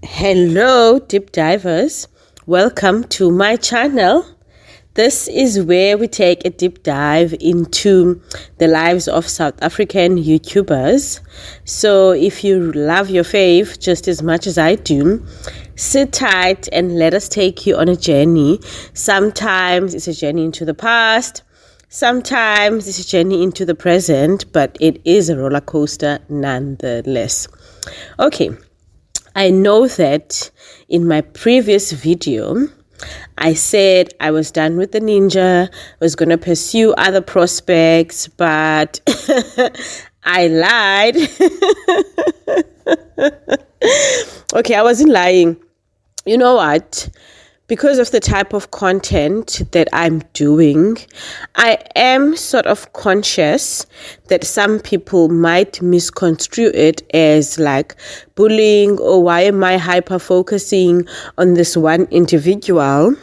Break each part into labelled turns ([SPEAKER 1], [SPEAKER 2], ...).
[SPEAKER 1] Hello, deep divers. Welcome to my channel. This is where we take a deep dive into the lives of South African YouTubers. So if you love your fave just as much as I do, sit tight and let us take you on a journey. Sometimes it's a journey into the past. Sometimes it's a journey into the present, but it is a roller coaster nonetheless. Okay. I know that in my previous video, I said I was done with the ninja, was going to pursue other prospects, but I lied. Okay, I wasn't lying. You know what? Because of the type of content that I'm doing, I am sort of conscious that some people might misconstrue it as like bullying, or why am I hyper focusing on this one individual?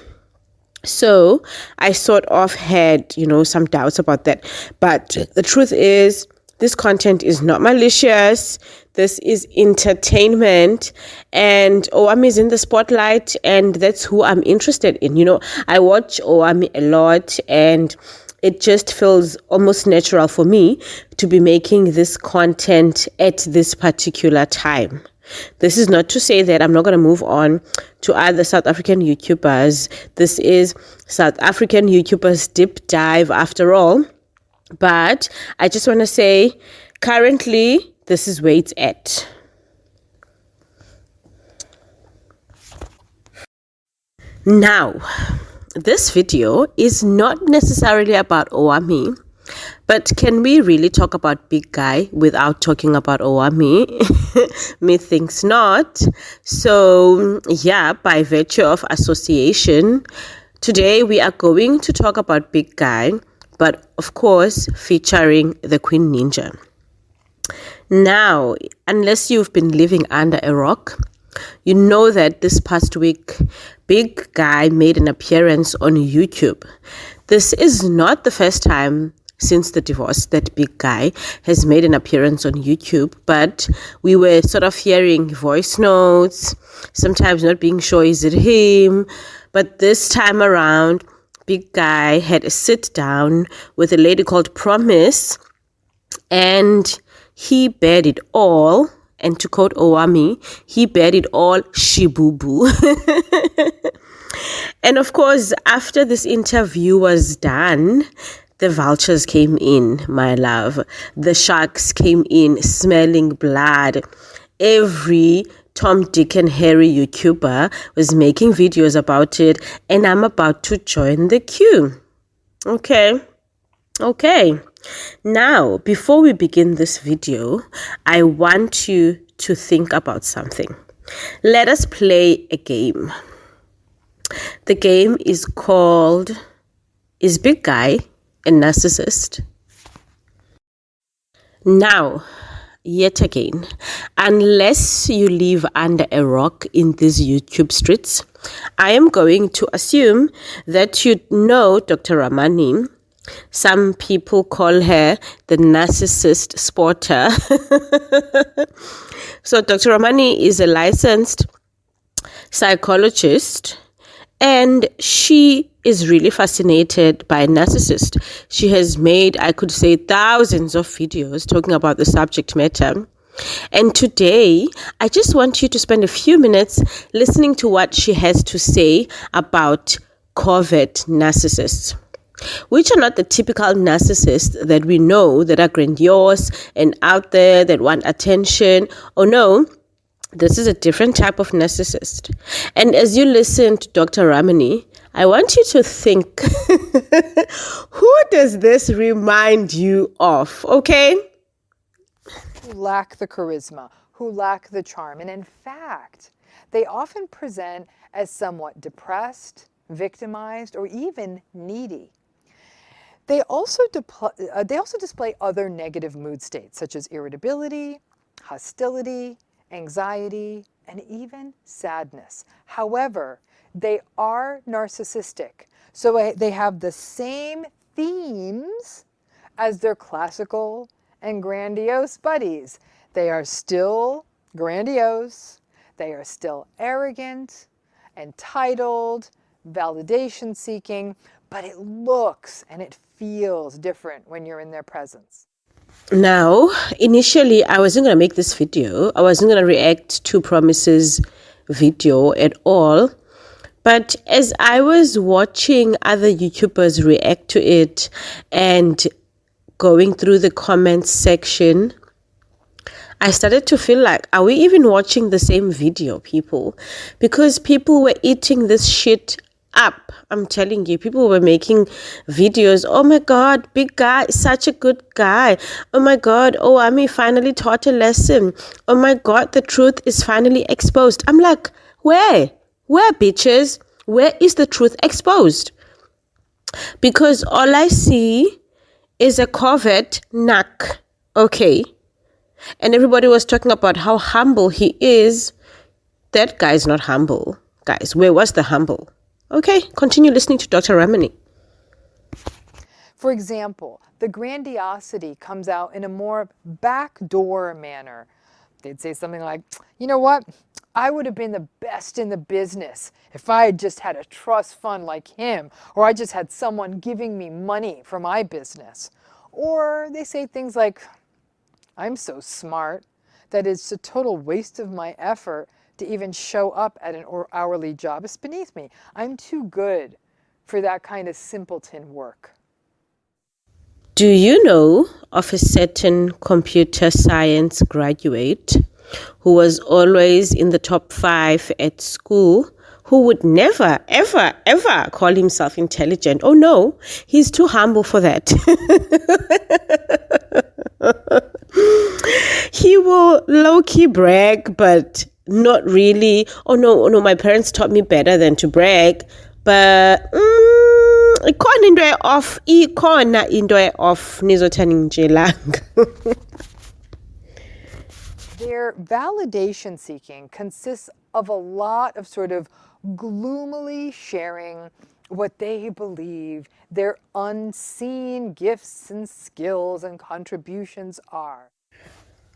[SPEAKER 1] So I sort of had, some doubts about that. But the truth is, this content is not malicious. This is entertainment, and Owamie is in the spotlight, and that's who I'm interested in. I watch Owamie a lot, and it just feels almost natural for me to be making this content at this particular time. This is not to say that I'm not going to move on to other South African YouTubers. This is South African YouTubers deep dive after all. But I just want to say, currently, this is where it's at. Now, this video is not necessarily about Owamie, but can we really talk about Big Guy without talking about Owamie? Methinks not. So, yeah, by virtue of association, today we are going to talk about Big Guy, but of course featuring the Queen Ninja. Now, unless you've been living under a rock, you know that this past week, Big Guy made an appearance on YouTube. This is not the first time since the divorce that Big Guy has made an appearance on YouTube, but we were sort of hearing voice notes, sometimes not being sure is it him, but this time around, Big Guy had a sit down with a lady called Promise, and he bared it all. And to quote Owamie, he bared it all shibubu. And of course, after this interview was done, the vultures came in, my love. The sharks came in smelling blood. Every Tom, Dick, and Harry YouTuber was making videos about it, and I'm about to join the queue. Okay. Now, before we begin this video, I want you to think about something. Let us play a game. The game is called, Is Big Guy a Narcissist? Now, yet again, unless you live under a rock in these YouTube streets, I am going to assume that you know Dr. Ramani. Some people call her the narcissist sporter. So Dr. Ramani is a licensed psychologist, and she is really fascinated by narcissists. She has made, I could say, thousands of videos talking about the subject matter. And today, I just want you to spend a few minutes listening to what she has to say about covert narcissists, which are not the typical narcissists that we know that are grandiose and out there that want attention. Oh no, this is a different type of narcissist. And as you listen to Dr. Ramani, I want you to think, who does this remind you of, okay?
[SPEAKER 2] Who lack the charisma, who lack the charm. And in fact, they often present as somewhat depressed, victimized, or even needy. They also display other negative mood states, such as irritability, hostility, anxiety, and even sadness. However, they are narcissistic, so they have the same themes as their classical and grandiose buddies. They are still grandiose, They are still arrogant, entitled, validation seeking, but it looks and it feels different when you're in their presence.
[SPEAKER 1] Now, initially, I wasn't going to make this video. I wasn't going to react to Promise's video at all. But as I was watching other YouTubers react to it and going through the comments section, I started to feel like, are we even watching the same video, people? Because people were eating this shit up. I'm telling you, people were making videos. Oh my God, big guy, such a good guy. Oh my God, Owamie finally taught a lesson. Oh my God, the truth is finally exposed. I'm like, where? Where, bitches? Where is the truth exposed? Because all I see is a Covert Narc. Okay. And everybody was talking about how humble he is. That guy's not humble. Guys, where was the humble? Okay, continue listening to Dr. Ramani.
[SPEAKER 2] For example, the grandiosity comes out in a more backdoor manner. They'd say something like, you know what? I would have been the best in the business if I had just had a trust fund like him, or I just had someone giving me money for my business. Or they say things like, I'm so smart that it's a total waste of my effort to even show up at an hourly job. It's beneath me. I'm too good for that kind of simpleton work.
[SPEAKER 1] Do you know of a certain computer science graduate who was always in the top 5 at school, who would never, ever, ever call himself intelligent? Oh no, he's too humble for that. He will low-key brag, but not really. Oh no, my parents taught me better than to brag. But ikhona into off nizothanda ngitshelanga.
[SPEAKER 2] Their validation seeking consists of a lot of sort of gloomily sharing what they believe their unseen gifts and skills and contributions are.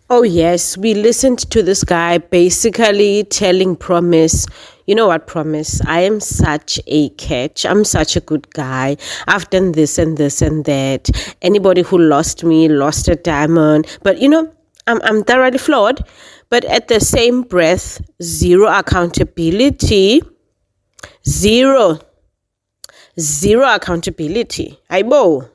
[SPEAKER 1] Oh yes, we listened to this guy basically telling Promise, you know what, Promise, I am such a catch. I'm such a good guy. I've done this and this and that. Anybody who lost me lost a diamond. But you know, I'm thoroughly flawed. But at the same breath, zero accountability. Zero accountability. Aibo.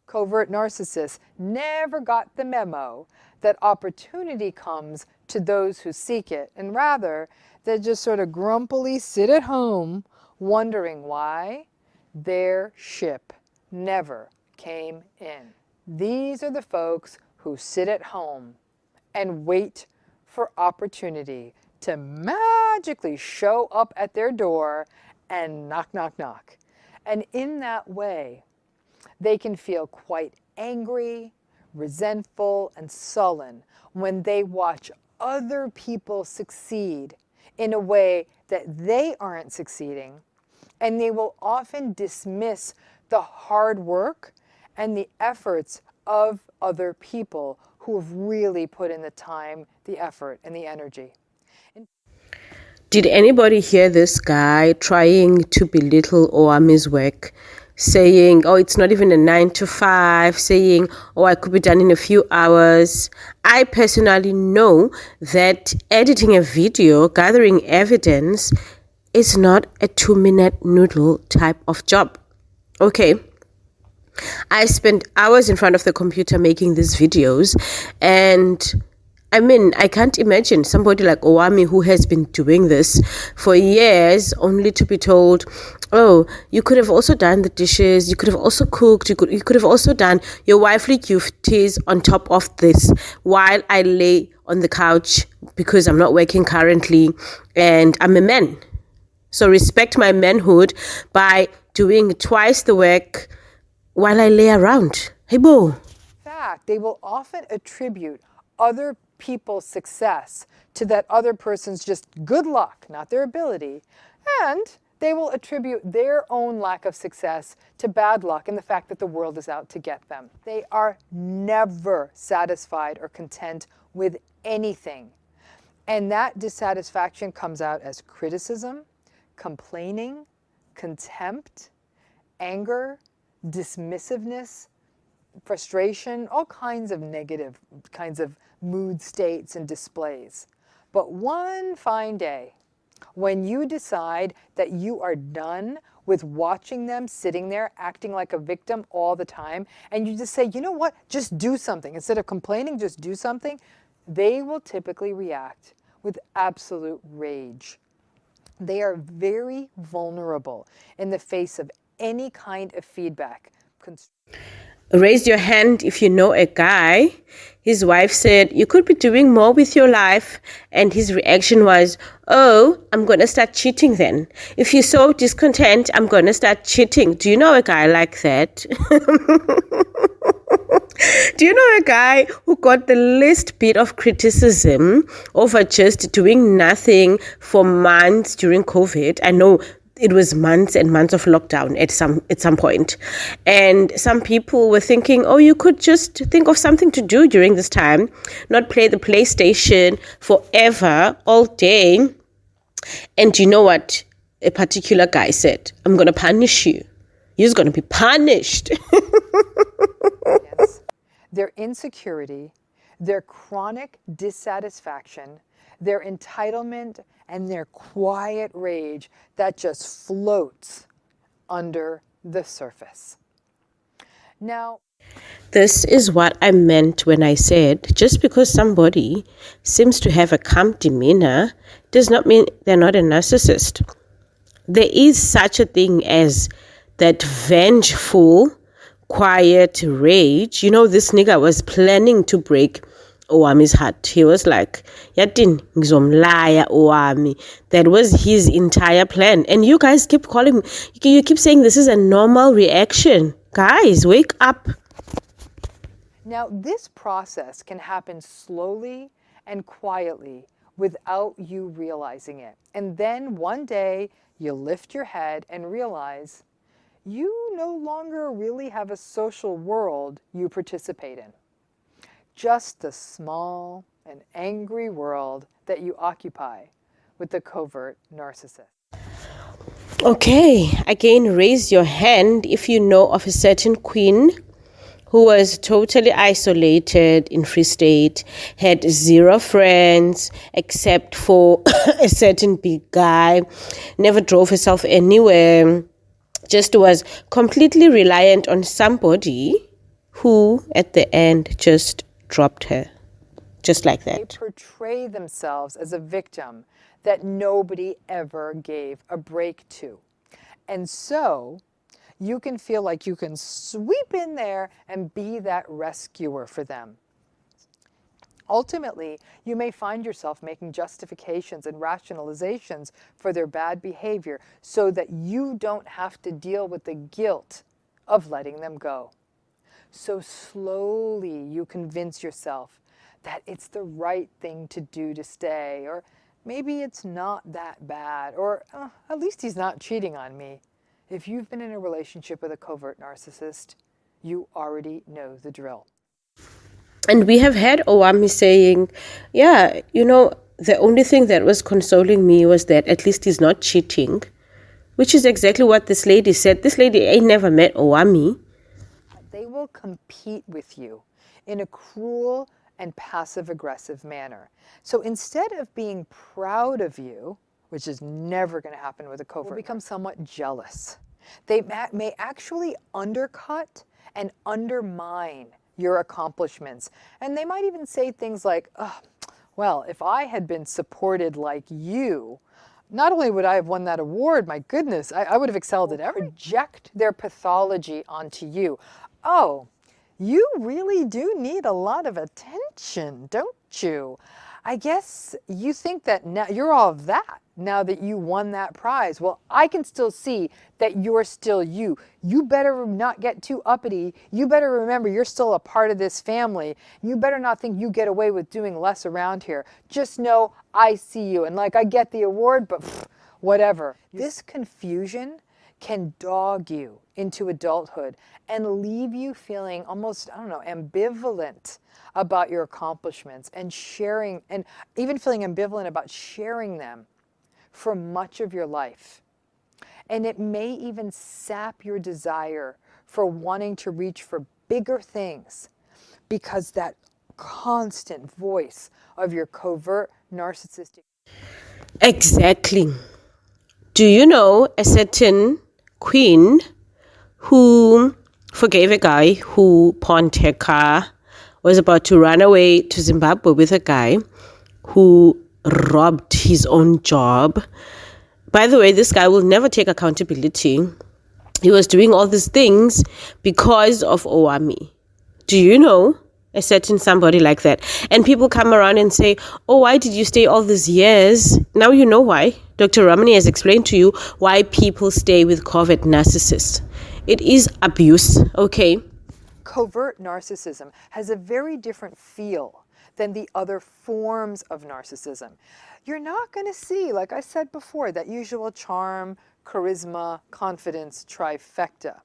[SPEAKER 2] Covert narcissists never got the memo that opportunity comes to those who seek it, and rather they just sort of grumpily sit at home wondering why their ship never came in. These are the folks who sit at home and wait for opportunity to magically show up at their door and knock, knock, knock. And in that way, they can feel quite angry, resentful, and sullen when they watch other people succeed in a way that they aren't succeeding, and they will often dismiss the hard work and the efforts of other people who have really put in the time, the effort, and the energy.
[SPEAKER 1] Did anybody hear this guy trying to belittle Owamie's work? Saying, oh, it's not even a 9 to 5, saying, oh, I could be done in a few hours. I personally know that editing a video, gathering evidence, is not a 2-minute noodle type of job. Okay. I spent hours in front of the computer making these videos, and I mean, I can't imagine somebody like Owamie who has been doing this for years only to be told, oh, you could have also done the dishes, you could have also cooked, you could have also done your wifely duties on top of this while I lay on the couch because I'm not working currently and I'm a man. So respect my manhood by doing twice the work while I lay around. Hey, boo.
[SPEAKER 2] In fact, they will often attribute other people's success to that other person's just good luck, not their ability, and they will attribute their own lack of success to bad luck and the fact that the world is out to get them. They are never satisfied or content with anything. And that dissatisfaction comes out as criticism, complaining, contempt, anger, dismissiveness, frustration, all kinds of negative kinds of mood states and displays. But one fine day, when you decide that you are done with watching them sitting there acting like a victim all the time, and you just say, you know what, just do something. Instead of complaining, just do something. They will typically react with absolute rage. They are very vulnerable in the face of any kind of feedback.
[SPEAKER 1] Raise your hand if you know a guy. His wife said, you could be doing more with your life. And his reaction was, oh, I'm going to start cheating then. If you're so discontent, I'm going to start cheating. Do you know a guy like that? Do you know a guy who got the least bit of criticism over just doing nothing for months during COVID? I know it was months and months of lockdown at some point. And some people were thinking, oh, you could just think of something to do during this time, not play the PlayStation forever, all day. And you know what a particular guy said? I'm going to punish you. You're going to be punished.
[SPEAKER 2] Yes. Their insecurity, their chronic dissatisfaction, their entitlement, and their quiet rage that just floats under the surface. Now,
[SPEAKER 1] this is what I meant when I said just because somebody seems to have a calm demeanor does not mean they're not a narcissist. There is such a thing as that vengeful, quiet rage. You know, this nigga was planning to break Owamie's heart. He was like, Yatin, ngizomlaya Owamie. That was his entire plan. And you guys keep calling, you keep saying this is a normal reaction. Guys, wake up.
[SPEAKER 2] Now, this process can happen slowly and quietly without you realizing it. And then one day you lift your head and realize you no longer really have a social world you participate in. Just the small and angry world that you occupy with the covert narcissist.
[SPEAKER 1] Okay, again, raise your hand if you know of a certain queen who was totally isolated in Free State, had 0 friends except for a certain big guy, never drove herself anywhere, just was completely reliant on somebody who at the end just dropped her, just like that.
[SPEAKER 2] They portray themselves as a victim that nobody ever gave a break to. And so you can feel like you can sweep in there and be that rescuer for them. Ultimately, you may find yourself making justifications and rationalizations for their bad behavior so that you don't have to deal with the guilt of letting them go. So slowly you convince yourself that it's the right thing to do to stay, or maybe it's not that bad, or at least he's not cheating on me. If you've been in a relationship with a covert narcissist, you already know the drill.
[SPEAKER 1] And we have had Owamie saying, yeah, you know, the only thing that was consoling me was that at least he's not cheating, which is exactly what this lady said. This lady ain't never met Owamie.
[SPEAKER 2] They will compete with you in a cruel and passive-aggressive manner. So instead of being proud of you, which is never going to happen with a covert, become somewhat jealous. They may actually undercut and undermine your accomplishments. And they might even say things like, oh, well, if I had been supported like you, not only would I have won that award, my goodness, I would have excelled at everything. Project their pathology onto you. Oh, you really do need a lot of attention, don't you? I guess you think that now you're all of that now that you won that prize. Well, I can still see that you're still you. You better not get too uppity. You better remember you're still a part of this family. You better not think you get away with doing less around here. Just know I see you. And like, I get the award, but whatever. This confusion can dog you into adulthood and leave you feeling almost, I don't know, ambivalent about your accomplishments and sharing, and even feeling ambivalent about sharing them for much of your life. And it may even sap your desire for wanting to reach for bigger things, because that constant voice of your covert narcissistic.
[SPEAKER 1] Exactly. Do you know a certain queen who forgave a guy who pawned her car, was about to run away to Zimbabwe with a guy who robbed his own job? By the way, this guy will never take accountability. He was doing all these things because of Owamie. Do you know a certain somebody like that? And people come around and say, oh, why did you stay all these years? Now you know why. Dr. Ramani has explained to you why people stay with covert narcissists. It is abuse, okay?
[SPEAKER 2] Covert narcissism has a very different feel than the other forms of narcissism. You're not going to see, like I said before, that usual charm, charisma, confidence trifecta.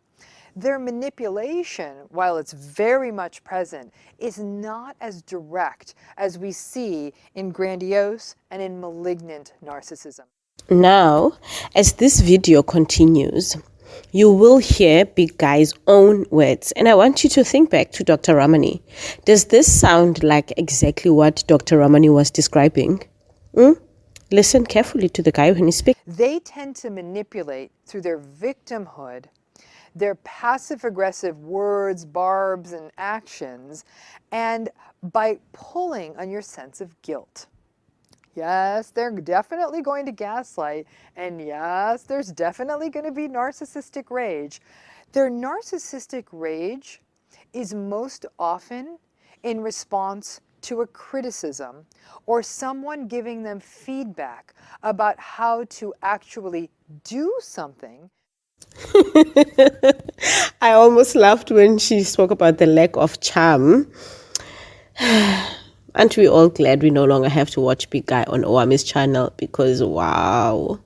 [SPEAKER 2] Their manipulation, while it's very much present, is not as direct as we see in grandiose and in malignant narcissism.
[SPEAKER 1] Now, as this video continues, you will hear Big Guy's own words. And I want you to think back to Dr. Ramani. Does this sound like exactly what Dr. Ramani was describing? Listen carefully to the guy when he speaks.
[SPEAKER 2] They tend to manipulate through their victimhood, their passive-aggressive words, barbs, and actions, and by pulling on your sense of guilt. Yes, they're definitely going to gaslight, and yes, there's definitely going to be narcissistic rage. Their narcissistic rage is most often in response to a criticism or someone giving them feedback about how to actually do something.
[SPEAKER 1] I almost laughed when she spoke about the lack of charm. Aren't we all glad we no longer have to watch Big Guy on Owamie's channel? Because wow,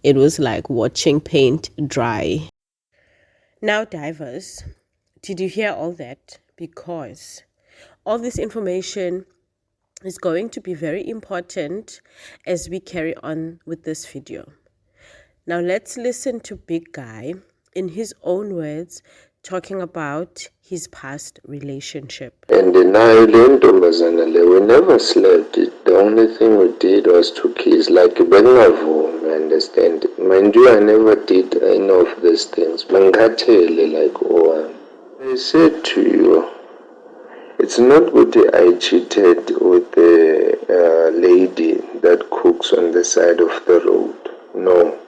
[SPEAKER 1] it was like watching paint dry. Now, divers, did you hear all that? Because all this information is going to be very important as we carry on with this video. Now let's listen to Big Guy in his own words talking about his past relationship.
[SPEAKER 3] And now Lynn, we never slept. The only thing we did was to kiss, like Bengavo, I understand. Mind you, I never did any of these things. Bangatele, like, oh, I said to you, it's not good I cheated with the lady that cooks on the side of the road. No.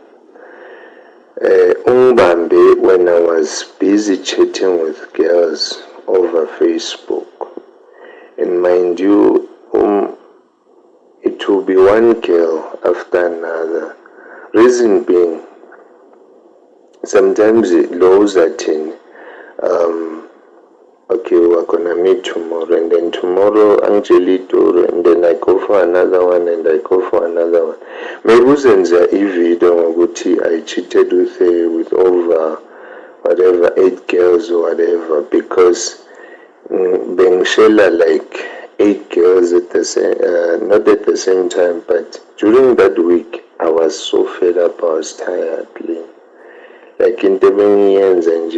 [SPEAKER 3] Umbambe, when I was busy chatting with girls over Facebook, and mind you, it will be one girl after another. Reason being, sometimes it lows at in, okay, we're gonna meet tomorrow, and then tomorrow Angelito, and then I go for another one, and I go for another one. Maybe I cheated with her with over whatever 8 girls or whatever, because Bengshela like 8 girls at the same, not at the same time, but during that week I was so fed up, I was tired. Like in the years, and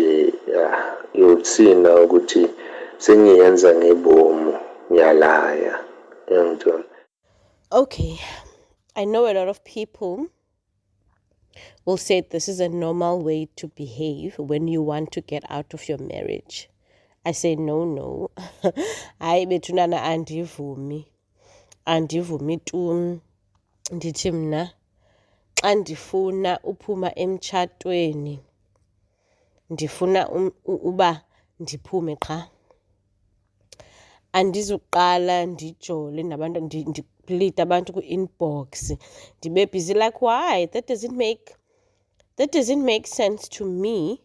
[SPEAKER 3] yeah, you would see now Guti sengiyenza ngebomu nyalaya.
[SPEAKER 1] Okay, I know a lot of people will say this is a normal way to behave when you want to get out of your marriage. I say no. Hayi bethunana andivumi tu. Ndithi mna xa ndifuna uphuma emtshatweni ndifuna uba ndiphume qha. Andizuqala ndijole nabantu ndiplite abantu ku-inbox ndibe busy, like why? That doesn't make sense to me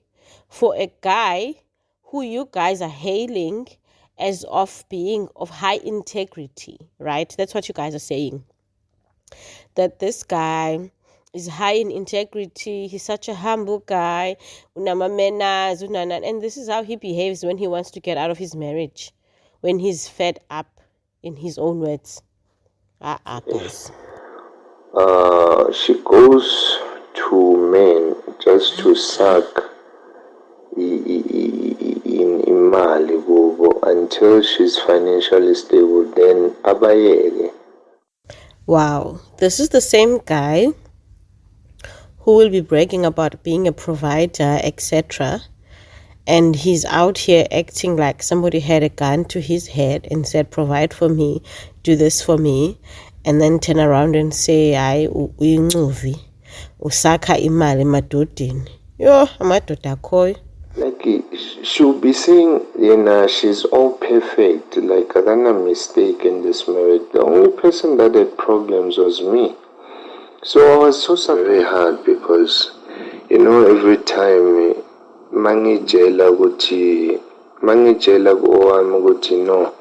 [SPEAKER 1] for a guy who you guys are hailing as of being of high integrity, right? That's what you guys are saying. That this guy is high in integrity. He's such a humble guy. And this is how he behaves when he wants to get out of his marriage, when he's fed up, in his own words. Guys.
[SPEAKER 3] She goes to men just to suck imali kubo until she's financially stable, then abayeke.
[SPEAKER 1] Wow, this is the same guy who will be bragging about being a provider, etc. And he's out here acting like somebody had a gun to his head and said, provide for me, do this for me, and then turn around and say, hayi uyincuvi usakha imali emadodeni. Yo, amadoda akhoyo.
[SPEAKER 3] Like, she'll be saying, she's all perfect, like I done a mistake in this marriage. The only person that had problems was me. So I was so very hard because, every time mangijela guti no,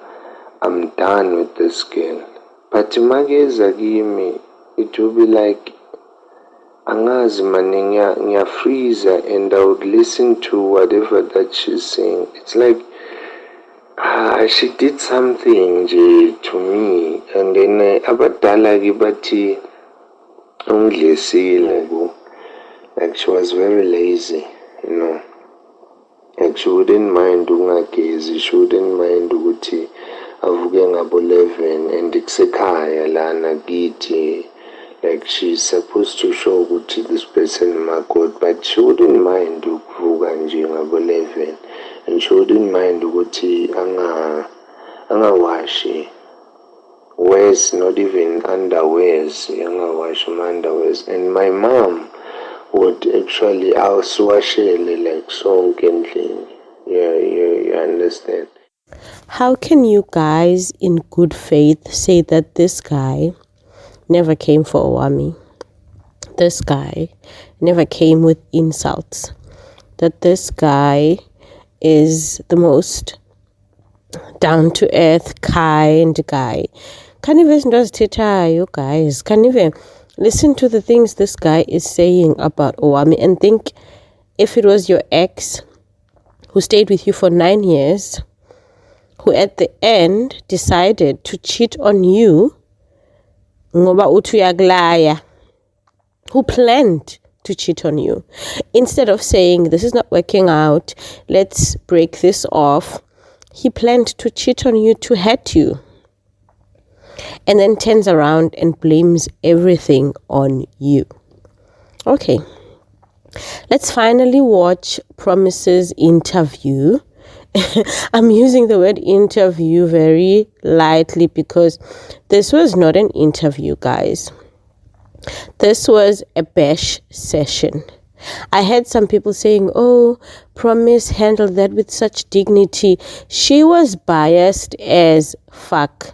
[SPEAKER 3] I'm done with this girl. But mageza kimi, it will be like angazi mane freezer, and I would listen to whatever that she's saying. It's like she did something to me, and then abadala gibati like she was very lazy, like she wouldn't mind ungagezi, she wouldn't mind ukuthi avuke ngabo 11 and iksekhaya lana kithi. Like she's supposed to show ukuthi this person my God, but she wouldn't mind ukuvuka nje ngabo 11, and she wouldn't mind ukuthi angawashi wears, not even underwears, angawashi underwears. And my mom would actually awaswashele like sonke endlini. You understand?
[SPEAKER 1] How can you guys in good faith say that this guy never came for Owamie? This guy never came with insults. That this guy is the most down-to-earth, kind guy. Can't even you guys. Can't even listen to the things this guy is saying about Owamie and think if it was your ex who stayed with you for 9 years, who at the end decided to cheat on you, ngoba uthi uyakulaya, who planned to cheat on you, instead of saying this is not working out, let's break this off, he planned to cheat on you to hurt you, and then turns around and blames everything on you. Okay, let's finally watch Promise's interview. I'm using the word interview very lightly because this was not an interview, guys. This was a bash session. I had some people saying, oh, Promise handled that with such dignity. She was biased as fuck.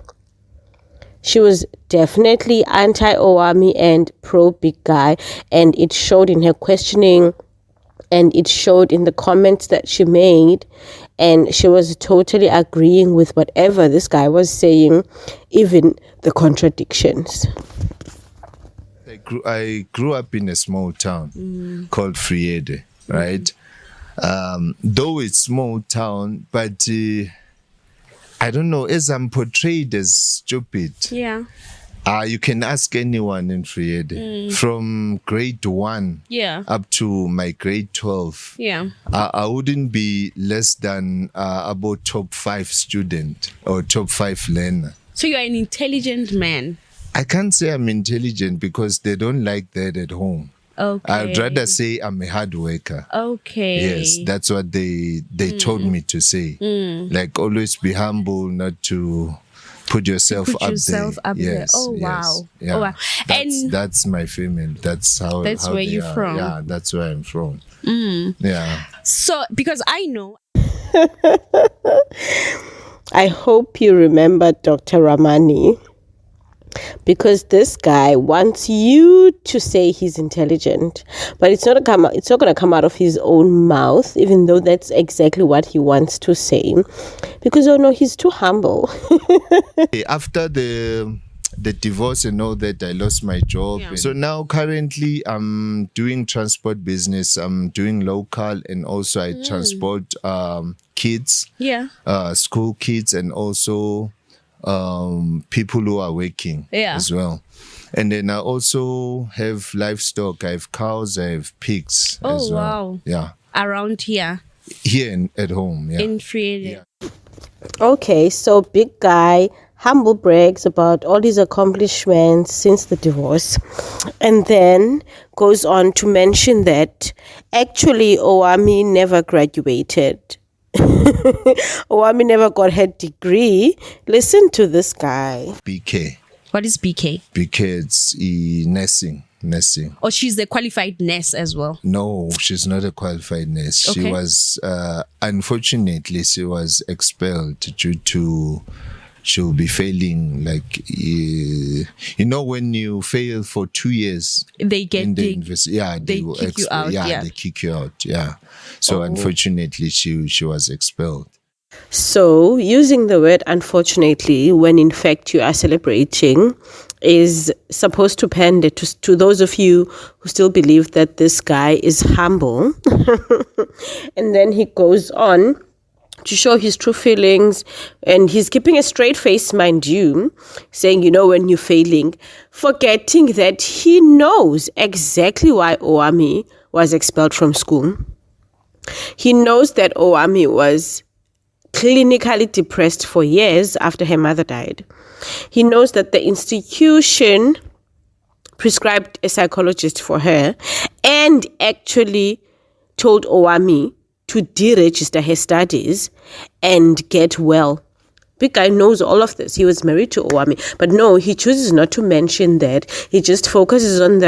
[SPEAKER 1] She was definitely anti-Owamie and pro-big guy, and it showed in her questioning, and it showed in the comments that she made, and she was totally agreeing with whatever this guy was saying, even the contradictions.
[SPEAKER 4] I grew up in a small town called Friede, right? Though it's small town, but I don't know, as I'm portrayed as stupid.
[SPEAKER 5] Yeah.
[SPEAKER 4] You can ask anyone in Friede from grade 1 up to my grade 12.
[SPEAKER 5] Yeah.
[SPEAKER 4] I wouldn't be less than about top 5 student or top 5 learner.
[SPEAKER 5] So you're an intelligent man.
[SPEAKER 4] I can't say I'm intelligent because they don't like that at home.
[SPEAKER 5] Okay.
[SPEAKER 4] I'd rather say I'm a hard worker.
[SPEAKER 5] Okay.
[SPEAKER 4] Yes, that's what they told me to say. Like always be humble, not to put yourself up there.
[SPEAKER 5] Oh,
[SPEAKER 4] yes,
[SPEAKER 5] wow.
[SPEAKER 4] Yeah.
[SPEAKER 5] Oh, wow.
[SPEAKER 4] That's my family. That's how.
[SPEAKER 5] That's
[SPEAKER 4] how
[SPEAKER 5] where
[SPEAKER 4] they
[SPEAKER 5] you're
[SPEAKER 4] are.
[SPEAKER 5] from.
[SPEAKER 4] Yeah, that's where I'm from. Yeah.
[SPEAKER 5] So, because I know.
[SPEAKER 1] I hope you remember Dr. Ramani, because this guy wants you to say he's intelligent, but it's not going to come out of his own mouth, even though that's exactly what he wants to say, because oh no, he's too humble.
[SPEAKER 4] After the the divorce and all that, I lost my job.
[SPEAKER 5] Yeah.
[SPEAKER 4] So now currently I'm doing transport business. I'm doing local, and also I transport kids, school kids, and also people who are working as well. And then I also have livestock. I have cows, I have pigs as well.
[SPEAKER 5] Wow.
[SPEAKER 4] Yeah.
[SPEAKER 5] Around here.
[SPEAKER 4] Here at home, yeah.
[SPEAKER 5] In Friede.
[SPEAKER 4] Yeah.
[SPEAKER 1] Okay, so big guy humble brags about all his accomplishments since the divorce, and then goes on to mention that actually Owamie never graduated. Owamie never got her degree. Listen to this guy.
[SPEAKER 4] BK.
[SPEAKER 5] What is BK?
[SPEAKER 4] BK, it's nursing.
[SPEAKER 5] Oh, she's a qualified nurse as well.
[SPEAKER 4] No, she's not a qualified nurse.
[SPEAKER 5] Okay.
[SPEAKER 4] She was, unfortunately, she was expelled due to she'll be failing. Like, you know, when you fail for 2 years,
[SPEAKER 5] They get
[SPEAKER 4] in the
[SPEAKER 5] they
[SPEAKER 4] university,
[SPEAKER 5] they
[SPEAKER 4] will
[SPEAKER 5] kick you out.
[SPEAKER 4] Yeah, they kick you out. Yeah. So unfortunately, she was expelled.
[SPEAKER 1] So, using the word unfortunately when in fact you are celebrating is supposed to pander to those of you who still believe that this guy is humble. And then he goes on to show his true feelings, and he's keeping a straight face, mind you, saying, you know, when you're failing, forgetting that he knows exactly why Owamie was expelled from school. He knows that Owamie was clinically depressed for years after her mother died. He knows that the institution prescribed a psychologist for her and actually told Owamie to deregister her studies and get well. Big guy knows all of this. He was married to Owamie, but no, he chooses not to mention that. He just focuses on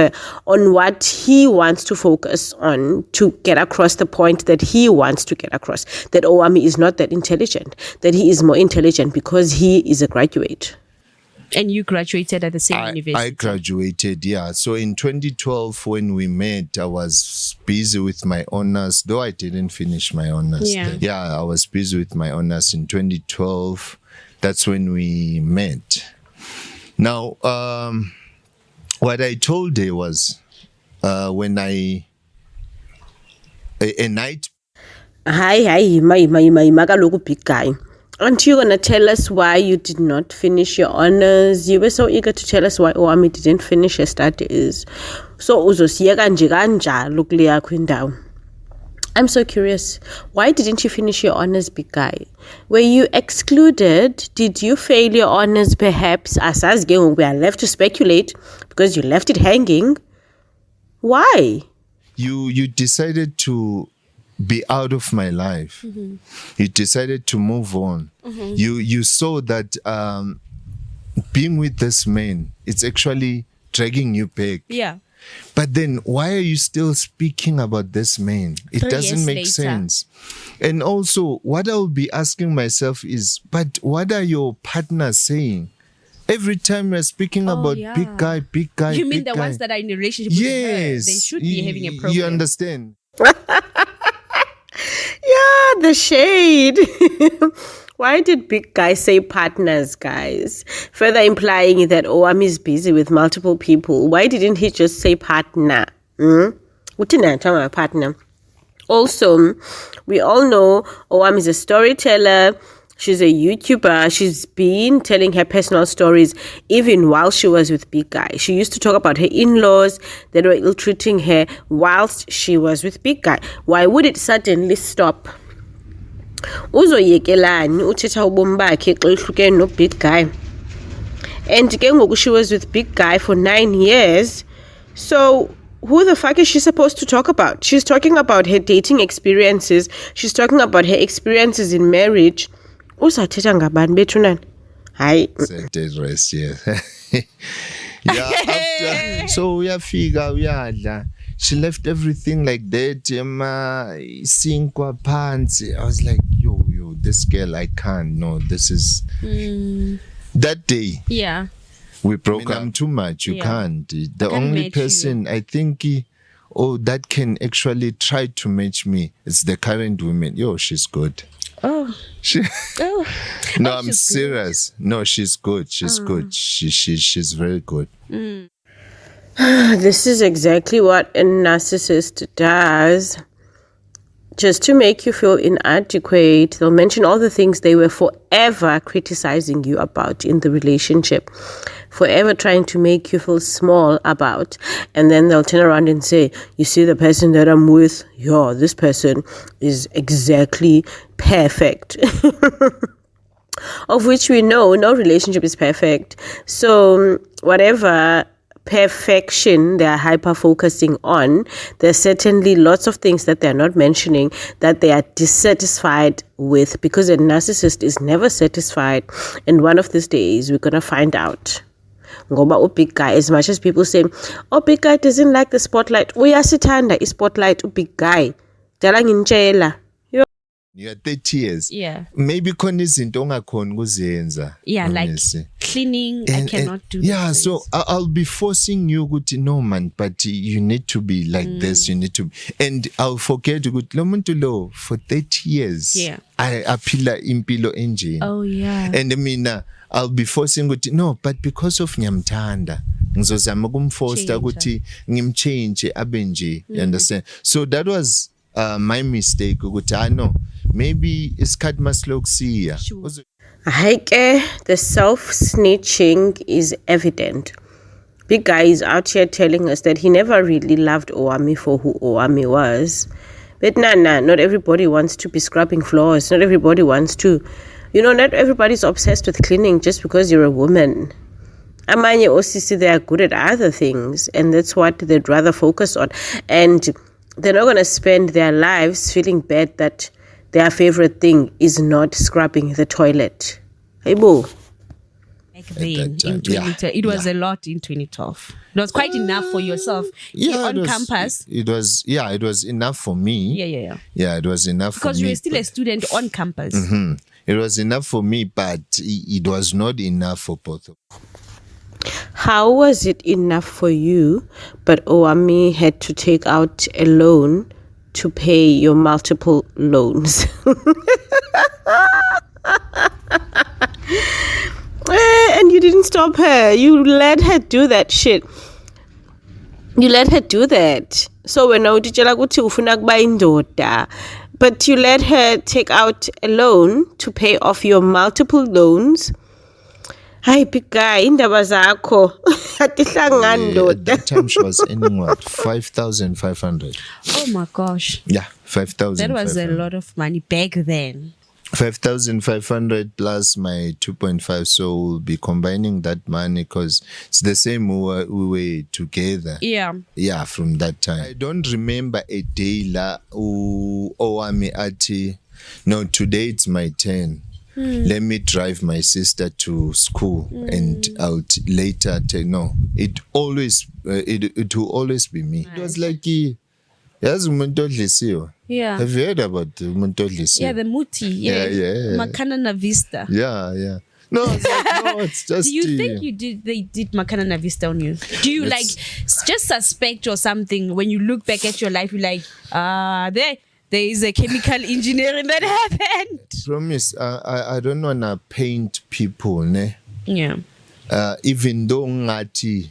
[SPEAKER 1] what he wants to focus on to get across the point that he wants to get across. That Owamie is not that intelligent. That he is more intelligent because he is a graduate.
[SPEAKER 5] And you graduated at the same university.
[SPEAKER 4] I graduated, yeah. So in 2012, when we met, I was busy with my honors, though I didn't finish my honors.
[SPEAKER 5] Yeah.
[SPEAKER 4] I was busy with my honors in 2012. That's when we met. Now, what I told her was when a night.
[SPEAKER 1] Hi, my kaloku big guy. Aren't you going to tell us why you did not finish your honors? You were so eager to tell us why Owamie didn't finish her studies. So uzosiyeka nje kanjalo kule yakho indawo. I'm so curious. Why didn't you finish your honors, big guy? Were you excluded? Did you fail your honors perhaps? Asazi ke ngoku we are left to speculate because you left it hanging. Why?
[SPEAKER 4] You decided to be out of my life. Mm-hmm. You decided to move on. Mm-hmm. You saw that being with this man, it's actually dragging you back.
[SPEAKER 5] Yeah.
[SPEAKER 4] But then why are you still speaking about this man? It
[SPEAKER 5] 3
[SPEAKER 4] doesn't
[SPEAKER 5] years
[SPEAKER 4] make
[SPEAKER 5] later.
[SPEAKER 4] sense. And also, what I will be asking myself is, but what are your partners saying? Every time we're speaking about big guy.
[SPEAKER 5] You mean
[SPEAKER 4] big
[SPEAKER 5] the
[SPEAKER 4] guy.
[SPEAKER 5] ones that are in a relationship with her?
[SPEAKER 4] Yes.
[SPEAKER 5] They should be having a problem.
[SPEAKER 4] You understand?
[SPEAKER 1] Yeah, the shade. Why did big guy say partners, guys? Further implying that Owamie is busy with multiple people. Why didn't he just say partner? Partner. Also, we all know Owamie is a storyteller. She's a YouTuber. She's been telling her personal stories even while she was with big guy. She used to talk about her in-laws that were ill-treating her whilst she was with big guy. Why would it suddenly stop? Uzoyekelani uthetha ubomi bakhe xa ehlukene no big guy. And ke ngoku she was with big guy for 9 years. So who the fuck is she supposed to talk about? She's talking about her dating experiences. She's talking about her experiences in marriage. Uzathetha ngabani bethu nani? Hayi.
[SPEAKER 4] Dead rest, yeah. Yeah, after, so uyafika. She left everything like that. Sinkwa pants. I was like, yo, this girl, I can't. No, this is that day.
[SPEAKER 5] Yeah.
[SPEAKER 4] We broke up. I'm too much. You can't. The only person I think that can actually try to match me is the current woman. Yo, she's good.
[SPEAKER 5] Oh.
[SPEAKER 4] She,
[SPEAKER 5] Oh.
[SPEAKER 4] no,
[SPEAKER 5] Oh,
[SPEAKER 4] I'm
[SPEAKER 5] she's good.
[SPEAKER 4] serious. No, she's good. She's good. She's very good.
[SPEAKER 1] This is exactly what a narcissist does. Just to make you feel inadequate, they'll mention all the things they were forever criticizing you about in the relationship, forever trying to make you feel small about. And then they'll turn around and say, you see the person that I'm with? Yeah, this person is exactly perfect. Of which we know no relationship is perfect. So whatever perfection they are hyper focusing on, there's certainly lots of things that they're not mentioning that they are dissatisfied with, because a narcissist is never satisfied. And one of these days we're gonna find out. Ngoba big guy, as much as people say, oh, big guy doesn't like the spotlight, uyasithanda ispotlight big guy. Dala ngintshela.
[SPEAKER 4] You're 30 years.
[SPEAKER 5] Yeah.
[SPEAKER 4] Maybe khona izinto ongakhona ukuzenza.
[SPEAKER 5] Yeah, like
[SPEAKER 4] honestly.
[SPEAKER 5] cleaning, I cannot do that.
[SPEAKER 4] Yeah, so I'll be forcing you to no man, but you need to be like this, you need to, and I'll forget to lo muntu lo for 30 years.
[SPEAKER 5] Yeah.
[SPEAKER 4] I aphila impilo enjini.
[SPEAKER 5] Oh, yeah.
[SPEAKER 4] And I mean, I'll be forcing no, but because of ngiyamthanda ngizozama ukumforce ukuthi ngimchange abenje. You understand? So that was my mistake ukuthi I know maybe isikhathi masilokisiya.
[SPEAKER 1] The self-snitching is evident. Big guy is out here telling us that he never really loved Owamie for who Owamie was. But not everybody wants to be scrubbing floors. Not everybody wants to, not everybody's obsessed with cleaning just because you're a woman. Amanye OCC, they are good at other things, and that's what they'd rather focus on. And they're not going to spend their lives feeling bad that their favorite thing is not scrubbing the toilet. Hey, boo.
[SPEAKER 5] Back then, in 2012, it was a lot in 2012. It was quite enough for yourself on campus.
[SPEAKER 4] It was enough for me.
[SPEAKER 5] Yeah.
[SPEAKER 4] Yeah, it was enough for me.
[SPEAKER 5] Because you were still a student on campus.
[SPEAKER 4] Mm-hmm. It was enough for me, but it was not enough for both of us.
[SPEAKER 1] How was it enough for you, but Owamie had to take out a loan to pay your multiple loans? And you didn't stop her. You let her do that shit. You let her do that. So when utitshela ukuthi ufuna kuba indoda, but you let her take out a loan to pay off your multiple loans. Hi, big guy, indaba zakho.
[SPEAKER 4] At that time she was earning what? 5,500.
[SPEAKER 5] Oh my gosh.
[SPEAKER 4] Yeah, 5,000.
[SPEAKER 5] That was a lot of money back then.
[SPEAKER 4] 5,500 plus my 2.5, so we'll be combining that money because it's the same we were together. Yeah, from that time. I don't remember a day la Owamie ati, no, today it's my turn. Let me drive my sister to school and I'll later take. No, it will always be me. It was like Have you heard about umuntu odlisiwe?
[SPEAKER 5] Yeah, the muti. Yeah. Makana na vista.
[SPEAKER 4] Yeah. No, it's just.
[SPEAKER 5] Do you think they did Makana na vista on you? Do you just suspect or something when you look back at your life? You're like, there is a chemical engineering that happened.
[SPEAKER 4] Promise, I don't wanna paint people, ne?
[SPEAKER 5] Yeah.
[SPEAKER 4] Even though ngati,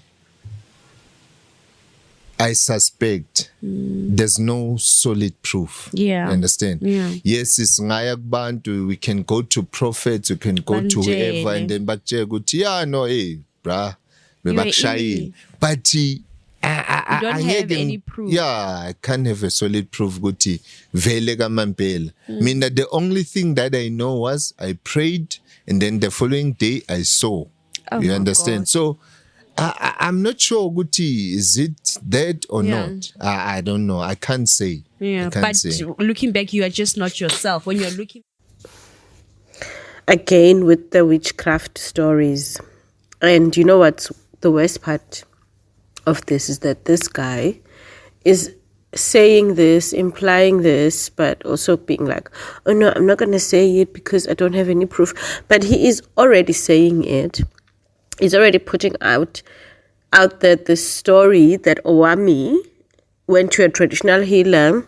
[SPEAKER 4] I suspect there's no solid proof.
[SPEAKER 5] Yeah.
[SPEAKER 4] You understand?
[SPEAKER 5] Yeah.
[SPEAKER 4] Yes, it's ngaya kubantu. We can go to prophets, we can go to whoever, and then bakje guti, yeah, no, bruh, but
[SPEAKER 5] I don't have any proof.
[SPEAKER 4] Yeah, I can't have a solid proof. Guti vele kamampela. Mina, the only thing that I know was I prayed, and then the following day I saw. You understand? God. So I'm not sure. Guti, is it that or not? I don't know. I can't say.
[SPEAKER 5] Yeah, looking back, you are just not yourself when you're looking.
[SPEAKER 1] Again with the witchcraft stories, and you know what's the worst part of this is that this guy is saying this, implying this, but also being like, oh no, I'm not going to say it because I don't have any proof. But he is already saying it. He's already putting out there the story that Owamie went to a traditional healer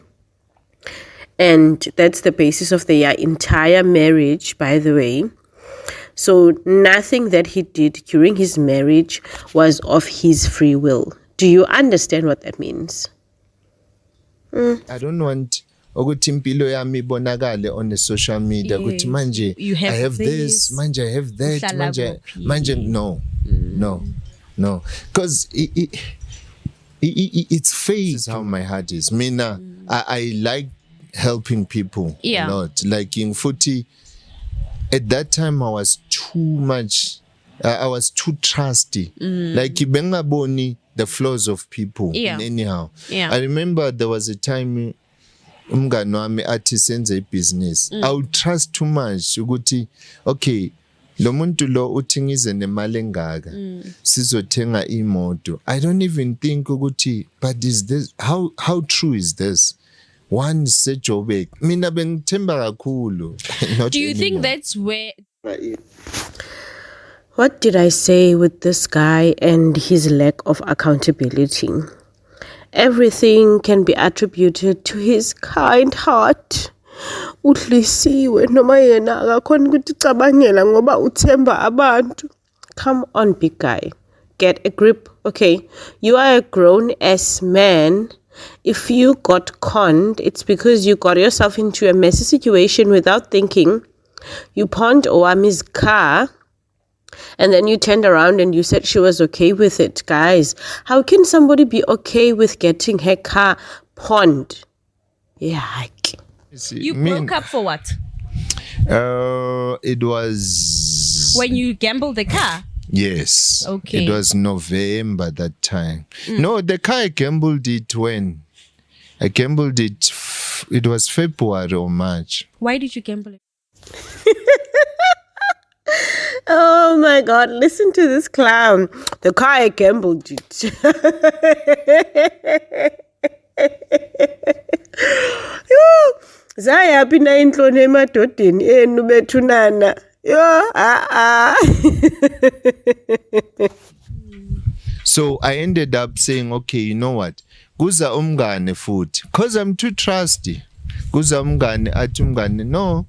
[SPEAKER 1] And that's the basis of their entire marriage, by the way. So nothing that he did during his marriage was of his free will. Do you understand what that means?
[SPEAKER 4] I don't want ukuthi impilo yami ibonakale on the social media ukuthi manje I have this, manje I have that, manje no, because it's fake. How my heart is. Mina, I like helping people a lot. Like in Footy, at that time I was too much. I was too trusty. Like ibengaboni the flaws of people. Anyhow, I remember there was a time umngani wami athi senze business. I would trust too much ukuthi okay, lo muntu lo uthi ngize nemali engaka sizothenga imoto. I don't even think ukuthi but is this how true is this? One sejobek mina bengithemba kakhulu.
[SPEAKER 5] Do you think that's where
[SPEAKER 1] What did I say with this guy and his lack of accountability? Everything can be attributed to his kind heart. Uhlisiwe noma yena akakhona ukuthi cabangela ngoba uthemba abantu. Come on, big guy. Get a grip, okay? You are a grown-ass man. If you got conned, it's because you got yourself into a messy situation without thinking. You pawned Owamie's car, and then you turned around and you said she was okay with it. Guys, how can somebody be okay with getting her car pawned? Yike.
[SPEAKER 5] you broke up for what?
[SPEAKER 4] It was
[SPEAKER 5] When you gambled the car?
[SPEAKER 4] yes.
[SPEAKER 5] Okay.
[SPEAKER 4] It was November that time. No, the car I gambled it when? I gambled it. It was February or March.
[SPEAKER 5] Why did you gamble it?
[SPEAKER 1] Oh my God, listen to this clown. The car I gambled it. Zayaphi na inhloni emadodeni enu bethunana.
[SPEAKER 4] So I ended up saying, okay, you know what? Kuza umngane futhi. Because I'm too trusty. Kuza umngane athi umngane no.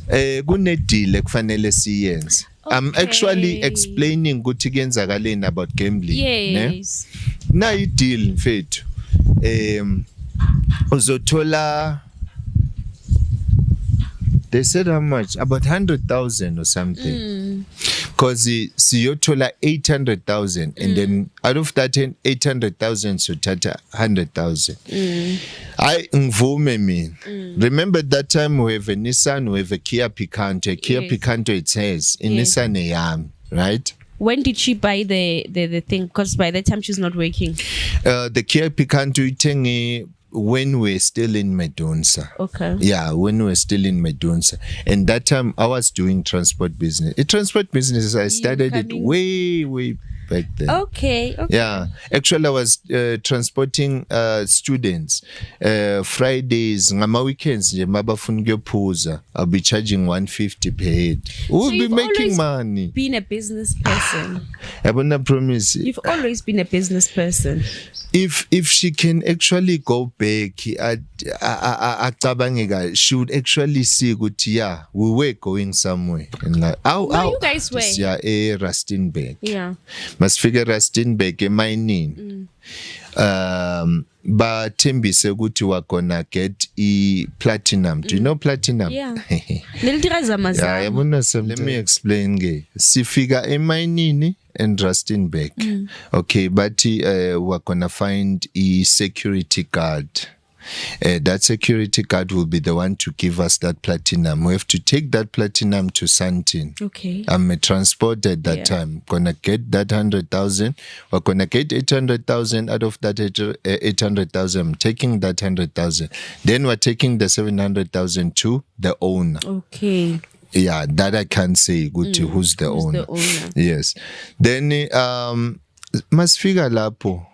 [SPEAKER 4] Kune deal ekufanele siyenze. I'm actually explaining ukuthi kuyenzakaleni about gambling.
[SPEAKER 5] Yes.
[SPEAKER 4] Na i-deal mfethu. Uzothola they said how much? About 100,000 or something. Because siyothola 800,000 and then out of that 800,000 sothatha 100,000. I ngivume mina. Remember that time we have a Nissan, we have a Kia Picanto. A Kia Picanto it says, in Nissan eyami, right?
[SPEAKER 5] When did she buy the thing? Because by that time she's not working.
[SPEAKER 4] The Kia Picanto ithenge when we're still in Medunsa.
[SPEAKER 5] Okay.
[SPEAKER 4] Yeah, when we're still in Medunsa. And that time I was doing transport business. Transport business, I started it way back then.
[SPEAKER 5] Okay.
[SPEAKER 4] Yeah. Actually, I was transporting students. Fridays, ngama weekends, mabafuna ukuyophuza. I'll be charging 150 per head. We'll be making money.
[SPEAKER 5] Been a business person.
[SPEAKER 4] I wanna promise.
[SPEAKER 5] You've always been a business person.
[SPEAKER 4] If she can actually go back, she would actually see good. Yeah, we were going somewhere. And like,
[SPEAKER 5] Where you guys were?
[SPEAKER 4] Yeah, Rustenburg.
[SPEAKER 5] Yeah.
[SPEAKER 4] Must figure Rustenburg, mining. But Tembise ukuthi we're gonna get platinum. Do you know platinum?
[SPEAKER 5] Yeah.
[SPEAKER 4] Yeah, let me explain. Sifika eminini and Rustenburg. Okay, but we're gonna find a security guard. That security guard will be the one to give us that platinum. We have to take that platinum to Santin.
[SPEAKER 5] Okay.
[SPEAKER 4] I'm a transporter at that time. Gonna get that 100,000. We're gonna get 800,000 out of that 800,000. I'm taking that 100,000. Then we're taking the 700,000 to the owner.
[SPEAKER 5] Okay.
[SPEAKER 4] Yeah, that I can't say. Good to who's the owner. Yes. Then masfika lapho.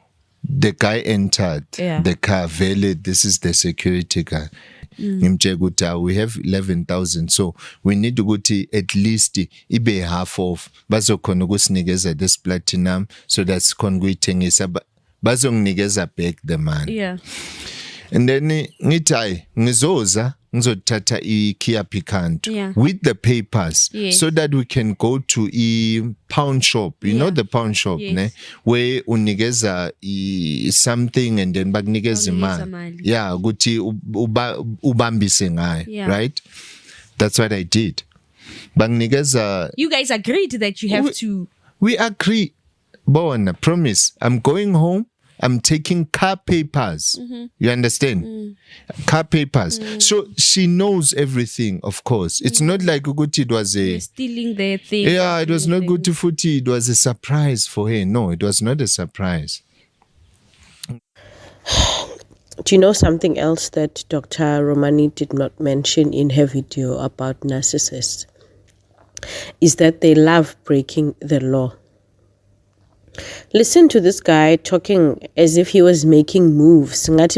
[SPEAKER 4] The guy entered the car. Vele, this is the security guy. We have 11,000, so we need to go to at least ibe half of. Bazokhona ukusinikeza this platinum, so that's konguithengisa. Bazonginikeza back the money.
[SPEAKER 5] Yeah.
[SPEAKER 4] And then ngithi hayi ngizoza ngizothatha iKia Picanto with the papers so that we can go to a pawn shop. You know the pawn shop, ne? Where unikeza something and then bakunikeza imali. Yeah, ukuthi ubambise ngayo, right? That's what I did. Bakunikeza.
[SPEAKER 5] You guys agreed that you have to.
[SPEAKER 4] We agree. Bona, promise. I'm going home. I'm taking car papers. You understand? Car papers. So she knows everything, of course. It's not like Uguti it was a...
[SPEAKER 5] Stealing their thing.
[SPEAKER 4] Yeah, it was not good to Futi. It was a surprise for her. No, it was not a surprise.
[SPEAKER 1] Do you know something else that Dr. Romani did not mention in her video about narcissists? Is that they love breaking the law. Listen to this guy talking as if he was making moves. That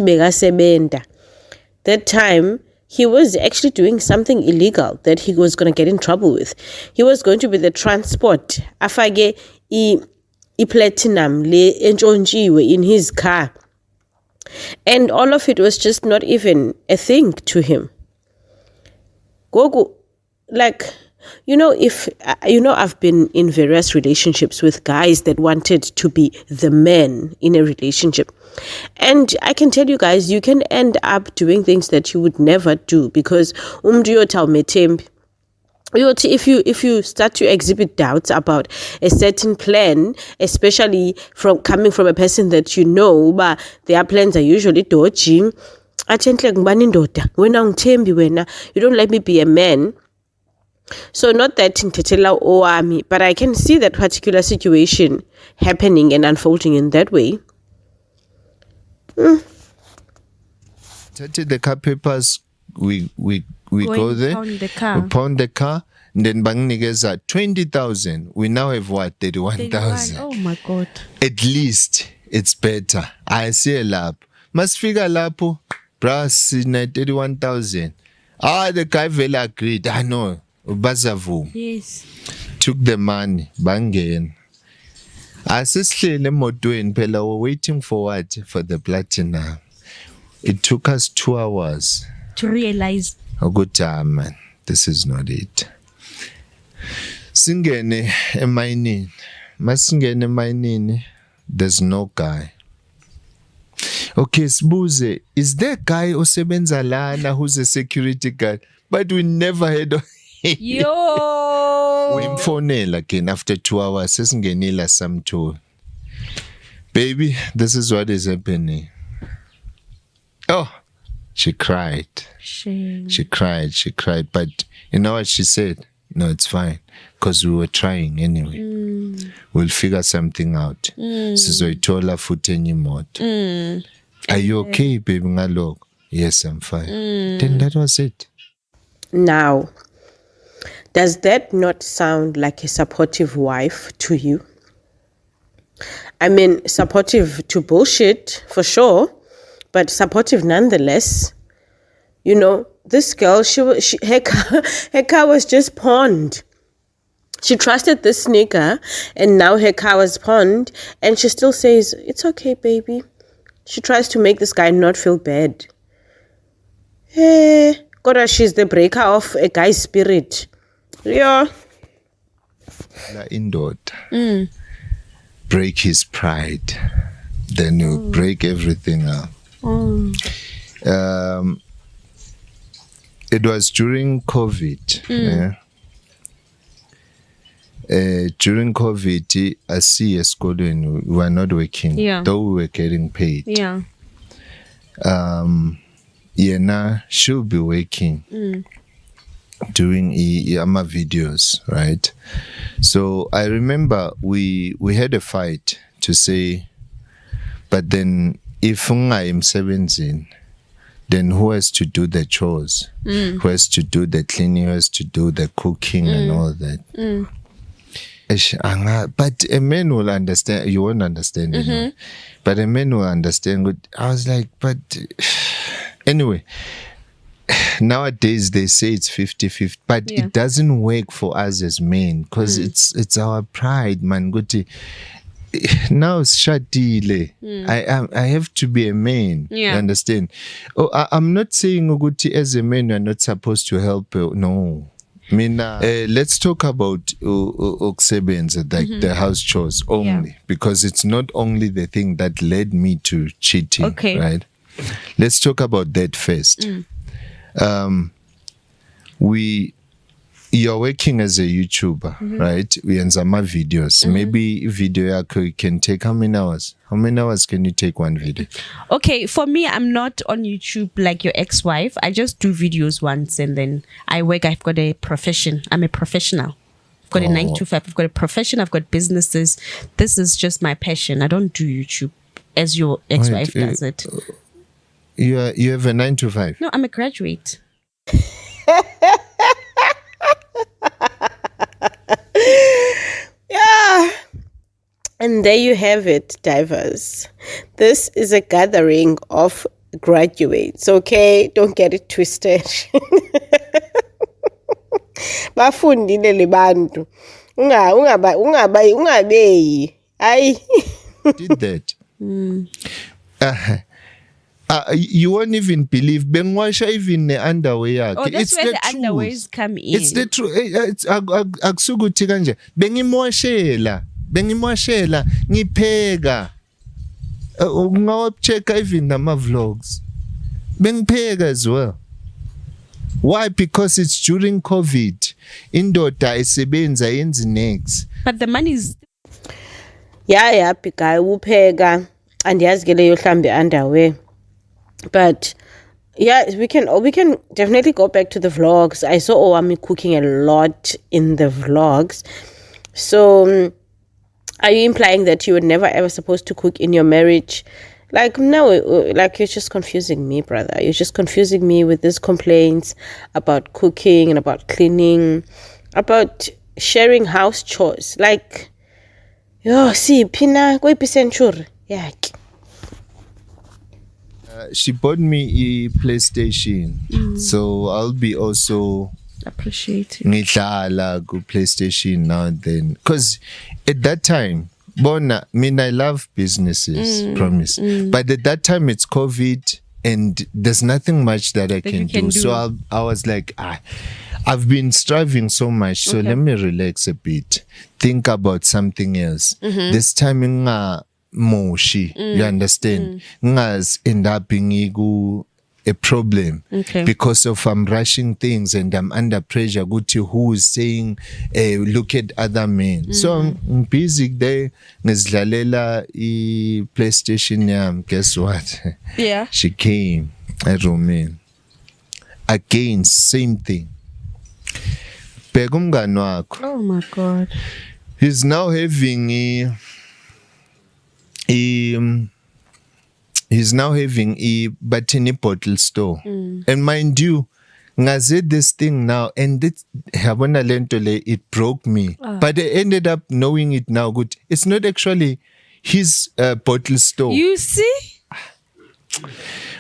[SPEAKER 1] time, he was actually doing something illegal that he was going to get in trouble with. He was going to be the transport. Afage I platinum le entshontshiwe in his car. And all of it was just not even a thing to him. Gogo, like... I've been in various relationships with guys that wanted to be the man in a relationship. And I can tell you guys, you can end up doing things that you would never do because if you start to exhibit doubts about a certain plan, especially coming from a person that you know, but their plans are usually dodgy. You don't let me be a man. So not that in Tetela Owamie, but I can see that particular situation happening and unfolding in that way.
[SPEAKER 4] The car papers, we go there, we pound the car, and then bangnigeza 20,000. We now have what? 31,000.
[SPEAKER 5] Oh my God.
[SPEAKER 4] At least it's better. I see a lap. Must figure lapo, brass in 31,000. The guy very agreed. I know. Bazavu.
[SPEAKER 5] Yes.
[SPEAKER 4] Took the money. Bangen. Asisihlele emotweni phela we're waiting for what? For the platinum. It took us 2 hours
[SPEAKER 5] to realize.
[SPEAKER 4] A good time, man. This is not it. Singene emining. Masingene emining. There's no guy. Okay, Sbuze, is there a guy osebenza lana who's a security guard? But we never had.
[SPEAKER 5] Yo!
[SPEAKER 4] We phone again after 2 hours. Sesingenila some tool. Baby, this is what is happening. Oh, she cried.
[SPEAKER 5] Shame.
[SPEAKER 4] She cried. But you know what she said? No, it's fine. Because we were trying anyway. We'll figure something out. Sizoyithola futhi enye imoto. Are you okay, baby? Ngalok? Yes, I'm fine. Then that was it.
[SPEAKER 1] Now, does that not sound like a supportive wife to you? I mean, supportive to bullshit, for sure, but supportive nonetheless. You know, this girl, her car was just pawned. She trusted this nigga, and now her car was pawned, and she still says, it's okay, baby. She tries to make this guy not feel bad. Hey, God, she's the breaker of a guy's spirit. Yeah.
[SPEAKER 4] Indoor. Break his pride. Then you break everything up. It was during COVID. Yeah. During COVID, I see a school we were not working, though we were getting paid.
[SPEAKER 5] Yeah.
[SPEAKER 4] Now she'll be working. Doing my videos, right? So I remember we had a fight to say, but then if I am 17, then who has to do the chores? Who has to do the cleaning? Who has to do the cooking and all that? But a man will understand. You won't understand anyway. But a man will understand. I was like, but anyway. Nowadays they say it's 50-50, but it doesn't work for us as men because it's our pride, man. now shadile. I have to be a man.
[SPEAKER 5] Yeah.
[SPEAKER 4] You understand? Oh, I'm not saying ukuthi as a man you're not supposed to help. No. Mina, let's talk about ukusebenza, like the house chores only, because it's not only the thing that led me to cheating.
[SPEAKER 5] Okay.
[SPEAKER 4] Right? Let's talk about that first. You're working as a YouTuber, right? We enza my videos. Maybe video yako can take how many hours? How many hours can you take one video?
[SPEAKER 5] Okay, for me, I'm not on YouTube like your ex-wife. I just do videos once and then I work. I've got a profession. I'm a professional. I've got a 9 to 5. I've got a profession. I've got businesses. This is just my passion. I don't do YouTube as your ex-wife does it.
[SPEAKER 4] You have a 9 to 5?
[SPEAKER 5] No, I'm a graduate.
[SPEAKER 1] Yeah. And there you have it, divers. This is a gathering of graduates, okay? Don't get it twisted. Bafundile le bantu. Ungabeyi. Ayi.
[SPEAKER 4] Did that. You won't even believe Bengwasha even the underwear.
[SPEAKER 5] Oh, that's where the underwears come in.
[SPEAKER 4] It's the truth. It's akusukuthi kanje. Bengimoshela ngipheka. Ungawacheka even nama vlogs. Bengipheka as well. Why? Because it's during COVID. Indoda isebenza yenza next.
[SPEAKER 5] But the money is
[SPEAKER 1] Yeah, pika upheka andiyazi ke leyo hlambe underwear. But yeah, we can definitely go back to the vlogs. I saw Owamie cooking a lot in the vlogs. So are you implying that you were never ever supposed to cook in your marriage? Like, no, like you're just confusing me, brother. You're just confusing me with these complaints about cooking and about cleaning, about sharing house chores. Like, yo, see, pina go epicenture. Yeah.
[SPEAKER 4] She bought me a PlayStation, so I'll be also
[SPEAKER 5] appreciated.
[SPEAKER 4] Nhlanhla go PlayStation now and then. Because at that time, Bona, I love businesses, promise. But at that time, it's COVID and there's nothing much that I can do. So I was like, I've been striving so much, so let me relax a bit. Think about something else. This time, moshi, you understand? Ngas end up being a problem because of I'm rushing things and I'm under pressure. Guti who is saying, look at other men. So I'm busy there. Nhlanhla PlayStation yam. Guess what?
[SPEAKER 5] Yeah.
[SPEAKER 4] She came at Romain. Again, same thing. Begumngani wakho.
[SPEAKER 5] Oh my God.
[SPEAKER 4] He's now having he's now having a Batini bottle store. And mind you, ngaze this thing now, and it broke me. But I ended up knowing it now. Good. It's not actually his bottle store.
[SPEAKER 5] You see?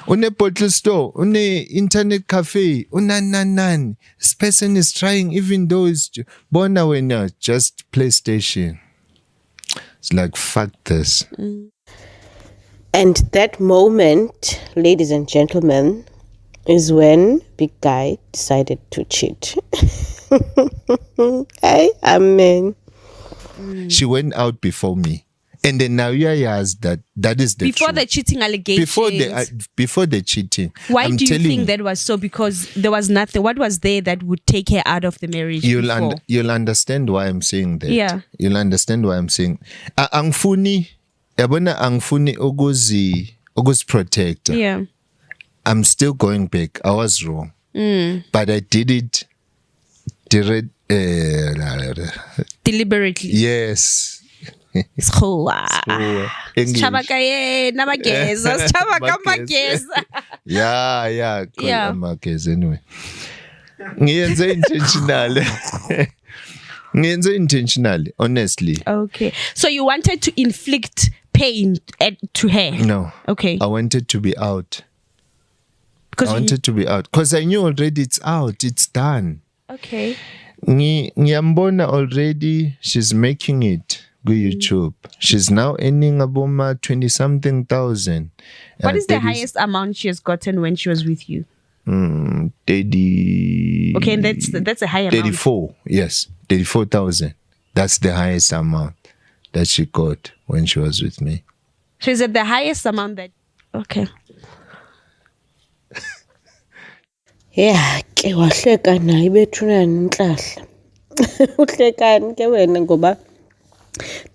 [SPEAKER 4] Une bottle store, une internet cafe, nan. This person is trying, even though it's bona when just PlayStation. It's like, fuck this.
[SPEAKER 1] And that moment, ladies and gentlemen, is when Big Guy decided to cheat. Amen.
[SPEAKER 4] She went out before me. And then now has that is the
[SPEAKER 5] before
[SPEAKER 4] truth.
[SPEAKER 5] the cheating allegations.
[SPEAKER 4] Before the cheating.
[SPEAKER 5] Why do you think that was so? Because there was nothing. What was there that would take her out of the marriage?
[SPEAKER 4] You'll understand why I'm saying that.
[SPEAKER 5] Yeah.
[SPEAKER 4] You'll understand why I'm saying. Angfuni Oguzi protector.
[SPEAKER 5] Yeah.
[SPEAKER 4] I'm still going back. I was wrong. But I did it
[SPEAKER 5] deliberately.
[SPEAKER 4] Yes.
[SPEAKER 5] English.
[SPEAKER 4] Yeah. Anyway. Ngiyenze intentionally, honestly.
[SPEAKER 5] Okay. So you wanted to inflict pain to her?
[SPEAKER 4] No.
[SPEAKER 5] Okay.
[SPEAKER 4] I wanted to be out. Because I knew already it's out. It's done.
[SPEAKER 5] Okay.
[SPEAKER 4] Ngiyambona already, she's making it. YouTube. She's now earning about 20-something thousand.
[SPEAKER 5] What is the highest amount she has gotten when she was with you?
[SPEAKER 4] 30.
[SPEAKER 5] Okay, and that's a high amount.
[SPEAKER 4] 34. Yes, 34,000. That's the highest amount that she got when she was with me.
[SPEAKER 5] So is it the highest amount that? Okay.
[SPEAKER 1] Yeah, ke wahleka naye bethuna Nhlanhla. Uhlekani ke wena ngoba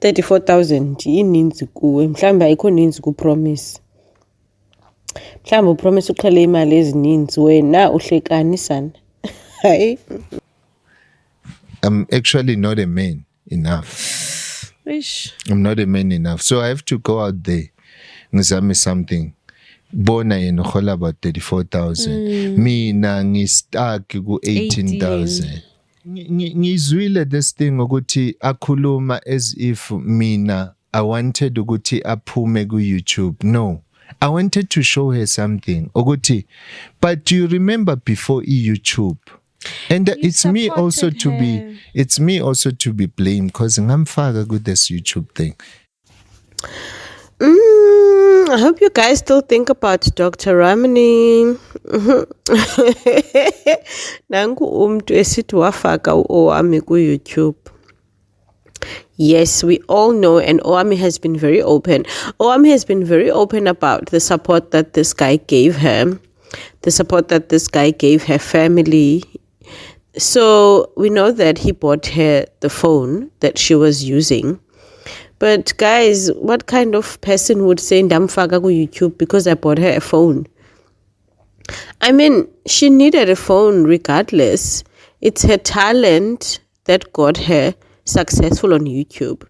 [SPEAKER 1] 34,000 ininzi kuwe. Mhlawumbe ayikho ninzi ku-promise. Mhlawumbe upromise uqhele imali ezininzi wena uhlekani sana. Hayi.
[SPEAKER 4] I'm actually not a man enough.
[SPEAKER 5] Ish.
[SPEAKER 4] I'm not a man enough. So I have to go out there. Ngizame something. Bona yena uhola about 34,000. Mina ngistuck ku 18,000. Ngizwile this thing ukuthi akhuluma as if mina I wanted ukuthi aphume ku YouTube. No. I wanted to show her something. Ukuthi, but do you remember before YouTube? And it's me also to be blamed because ngamfaka with this YouTube thing.
[SPEAKER 1] I hope you guys still think about Dr. Ramani. Nangu umntu esithi wafaka uOwamie ku YouTube. Yes, we all know, and Owamie has been very open. Owamie has been very open about the support that this guy gave her, the support that this guy gave her family. So we know that he bought her the phone that she was using. But guys, what kind of person would say ndamfaka ku YouTube because I bought her a phone? I mean, she needed a phone regardless. It's her talent that got her successful on YouTube.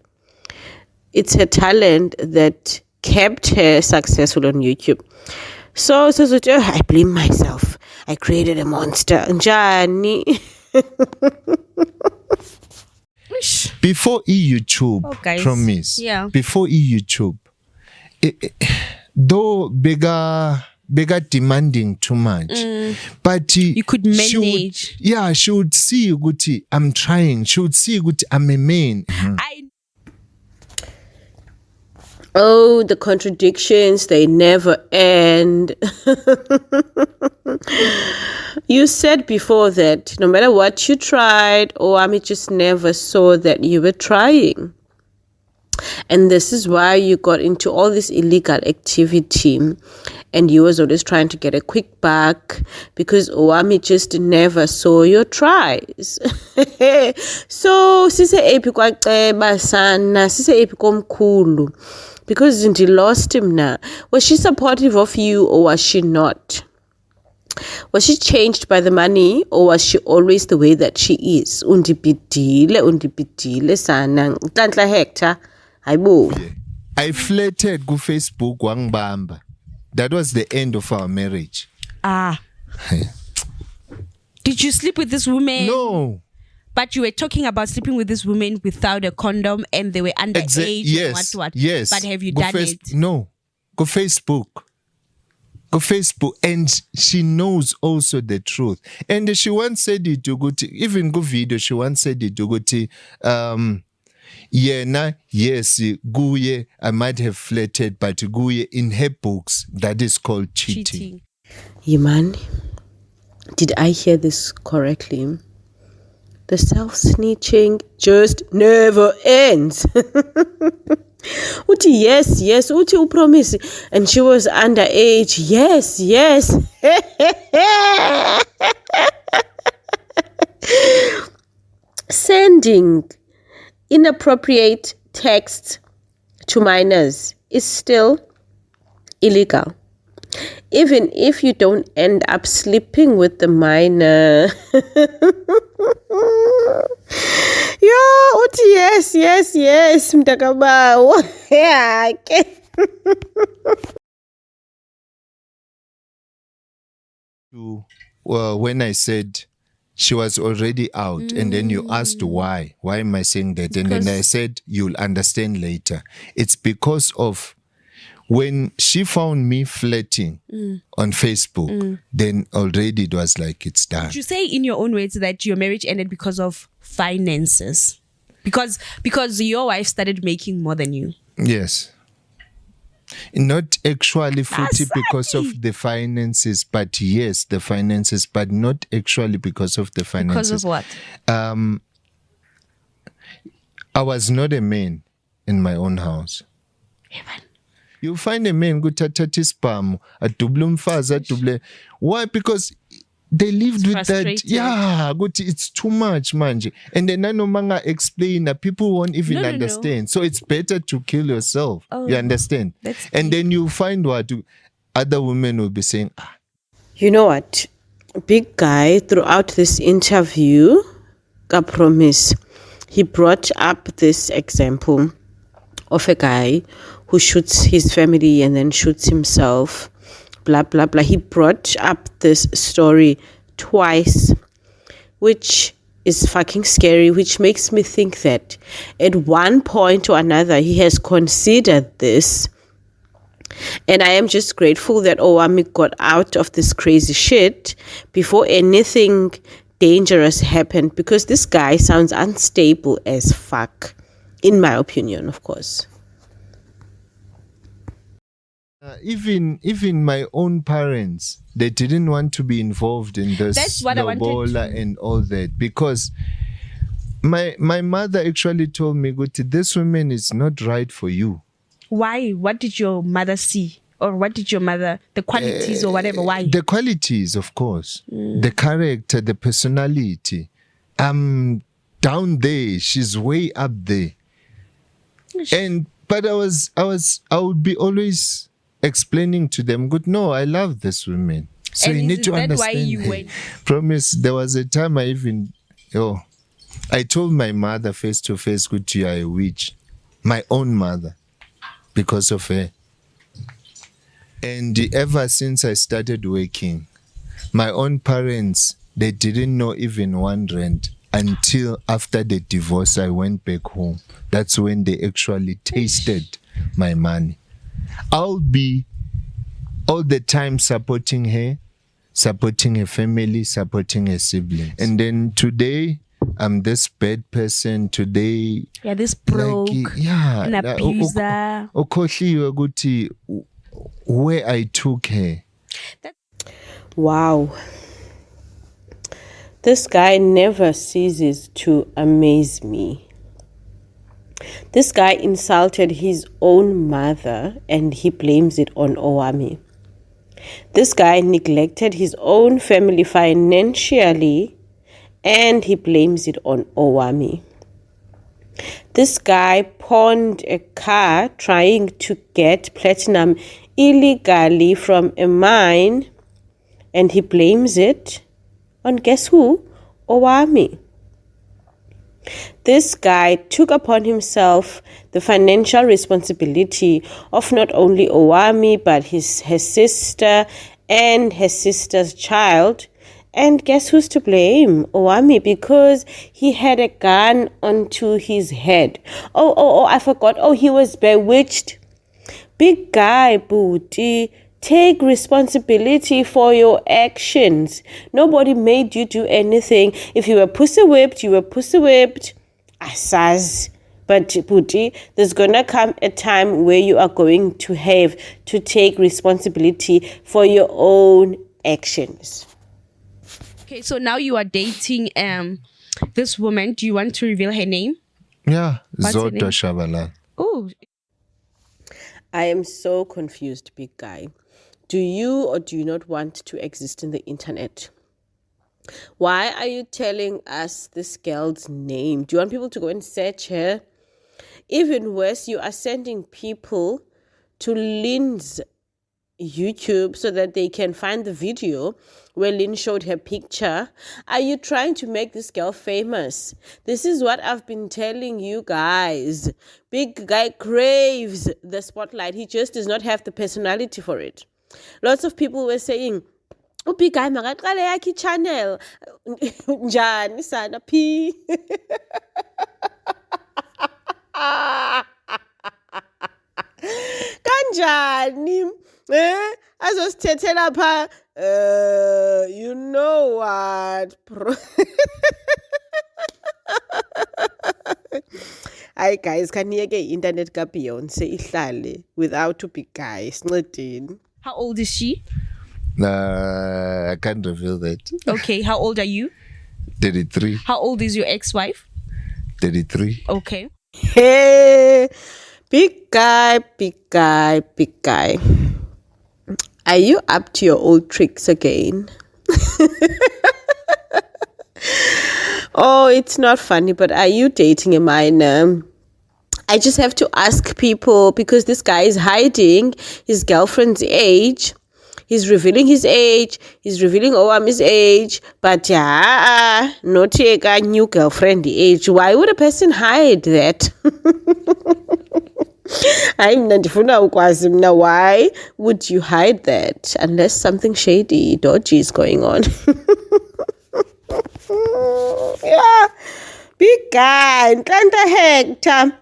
[SPEAKER 1] It's her talent that kept her successful on YouTube. So I blame myself. I created a monster. Njani.
[SPEAKER 4] Before YouTube, promise.
[SPEAKER 5] Yeah.
[SPEAKER 4] Before YouTube, though bigger demanding too much, but
[SPEAKER 5] you could manage.
[SPEAKER 4] She would see Guti, I'm trying. She would see Guti, I'm a man.
[SPEAKER 1] Oh, the contradictions, they never end. You said before that no matter what you tried, Owamie just never saw that you were trying. And this is why you got into all this illegal activity. And you was always trying to get a quick buck because Owamie just never saw your tries. So, sise epi kwaceba sana, sise epi komkhulu. Because you lost him now. Was she supportive of you or was she not? Was she changed by the money or was she always the way that she is? Undipidile sana. Nhlanhla Hector. Hayibo.
[SPEAKER 4] I flirted ku Facebook wangibamba. That was the end of our marriage.
[SPEAKER 5] Did you sleep with this woman?
[SPEAKER 4] No.
[SPEAKER 5] But you were talking about sleeping with this woman without a condom and they were underage.
[SPEAKER 4] Yes.
[SPEAKER 5] What?
[SPEAKER 4] Yes.
[SPEAKER 5] But have you done it?
[SPEAKER 4] No. Go Facebook. And she knows also the truth. And she once said it to go to, even go video, she once said it to go to, yes, Guye, I might have flirted, but Guye, in her books, that is called cheating.
[SPEAKER 1] Yimani, did I hear this correctly? The self-snitching just never ends. Uti, yes, Uti upromise. And she was underage. Yes. Sending inappropriate texts to minors is still illegal. Even if you don't end up sleeping with the minor. Uti, yes, mtakabawo. Yeah,
[SPEAKER 4] when I said she was already out, and then you asked why am I saying that? And then I said, you'll understand later. It's because of when she found me flirting on Facebook, then already it was like, it's done.
[SPEAKER 5] Did you say in your own words that your marriage ended because of finances? Because your wife started making more than you.
[SPEAKER 4] Yes. Not actually fully
[SPEAKER 5] Asadi.
[SPEAKER 4] because of the finances, but yes, the finances, but not actually because of the finances.
[SPEAKER 5] Because of what?
[SPEAKER 4] I was not a man in my own house.
[SPEAKER 5] Heaven.
[SPEAKER 4] You find a man go tatati spam, a double umfaza, double. Why? Because they lived with that.
[SPEAKER 5] Frustrated.
[SPEAKER 4] Yeah, it's too much, manje. And then no manga explain that people won't even
[SPEAKER 5] No.
[SPEAKER 4] understand. So it's better to kill yourself.
[SPEAKER 5] Oh,
[SPEAKER 4] you understand?
[SPEAKER 5] that's
[SPEAKER 4] And
[SPEAKER 5] deep.
[SPEAKER 4] then you find what other women will be saying.
[SPEAKER 1] You know what? Big guy, throughout this interview, I promise, he brought up this example of a guy who shoots his family and then shoots himself, blah, blah, blah. He brought up this story twice, which is fucking scary, which makes me think that at one point or another, he has considered this. And I am just grateful that Owamie got out of this crazy shit before anything dangerous happened, because this guy sounds unstable as fuck, in my opinion, of course.
[SPEAKER 4] Even my own parents, they didn't want to be involved in this
[SPEAKER 5] That's what I wanted
[SPEAKER 4] lobola
[SPEAKER 5] to-
[SPEAKER 4] and all that, because my mother actually told me, "Guti, this woman is not right for you."
[SPEAKER 5] Why? What did your mother see? Or what did your mother, the qualities or whatever? Why?
[SPEAKER 4] The qualities, of course, the character, the personality. I'm down there, she's way up there. But I would be always explaining to them, "Good, no, I love this woman." So
[SPEAKER 5] And
[SPEAKER 4] you
[SPEAKER 5] is
[SPEAKER 4] need to
[SPEAKER 5] that why
[SPEAKER 4] understand.
[SPEAKER 5] you went?
[SPEAKER 4] Promise, there was a time I told my mother face to face, "Good, you are a witch." My own mother, because of her. And ever since I started working, my own parents, they didn't know even R1 until after the divorce. I went back home. That's when they actually tasted my money. I'll be all the time supporting her family, supporting her siblings. And then today, I'm this bad person. Today,
[SPEAKER 5] Yeah, this broke, an
[SPEAKER 4] like,
[SPEAKER 5] abuser.
[SPEAKER 4] okhohliwe ukuthi where I took her.
[SPEAKER 1] Wow. This guy never ceases to amaze me. This guy insulted his own mother and he blames it on Owamie. This guy neglected his own family financially and he blames it on Owamie. This guy pawned a car trying to get platinum illegally from a mine and he blames it on guess who? Owamie. This guy took upon himself the financial responsibility of not only Owamie but her sister and her sister's child. And guess who's to blame? Owamie, because he had a gun onto his head. Oh, I forgot. Oh, he was bewitched. Big guy, booty. Take responsibility for your actions. Nobody made you do anything. If you were pussy whipped, you were pussy whipped. Asaz. But booty, there's gonna come a time where you are going to have to take responsibility for your own actions.
[SPEAKER 5] Okay, so now you are dating this woman. Do you want to reveal her name?
[SPEAKER 4] Yeah,
[SPEAKER 5] What's her
[SPEAKER 4] Zodwa
[SPEAKER 5] name?
[SPEAKER 4] Shabalala.
[SPEAKER 5] Oh,
[SPEAKER 1] I am so confused, big guy. Do you or do you not want to exist in the internet? Why are you telling us this girl's name? Do you want people to go and search her? Even worse, you are sending people to Lynn's YouTube so that they can find the video where Lynn showed her picture. Are you trying to make this girl famous? This is what I've been telling you guys. Big guy craves the spotlight. He just does not have the personality for it. Lots of people were saying, "Oh, big guy, makaqale yakhe channel." Njani sana P? Kanjani? Azosithethela pha. You know what? Hi guys, can you get internet ka Beyonce ihlale without a big guy? Sncedeni.
[SPEAKER 5] How old is she?
[SPEAKER 4] I can't reveal that.
[SPEAKER 5] Okay, how old are you?
[SPEAKER 4] 33.
[SPEAKER 5] How old is your ex-wife?
[SPEAKER 4] 33.
[SPEAKER 5] Okay.
[SPEAKER 1] Hey, big guy, big guy, big guy. Are you up to your old tricks again? Oh, it's not funny, but are you dating a minor? I just have to ask people because this guy is hiding his girlfriend's age. He's revealing his age. He's revealing Owamie's age. But yeah, not a new girlfriend age. Why would a person hide that? Why would you hide that unless something shady, dodgy is going on? Yeah, big guy, Nhlanhla Hector.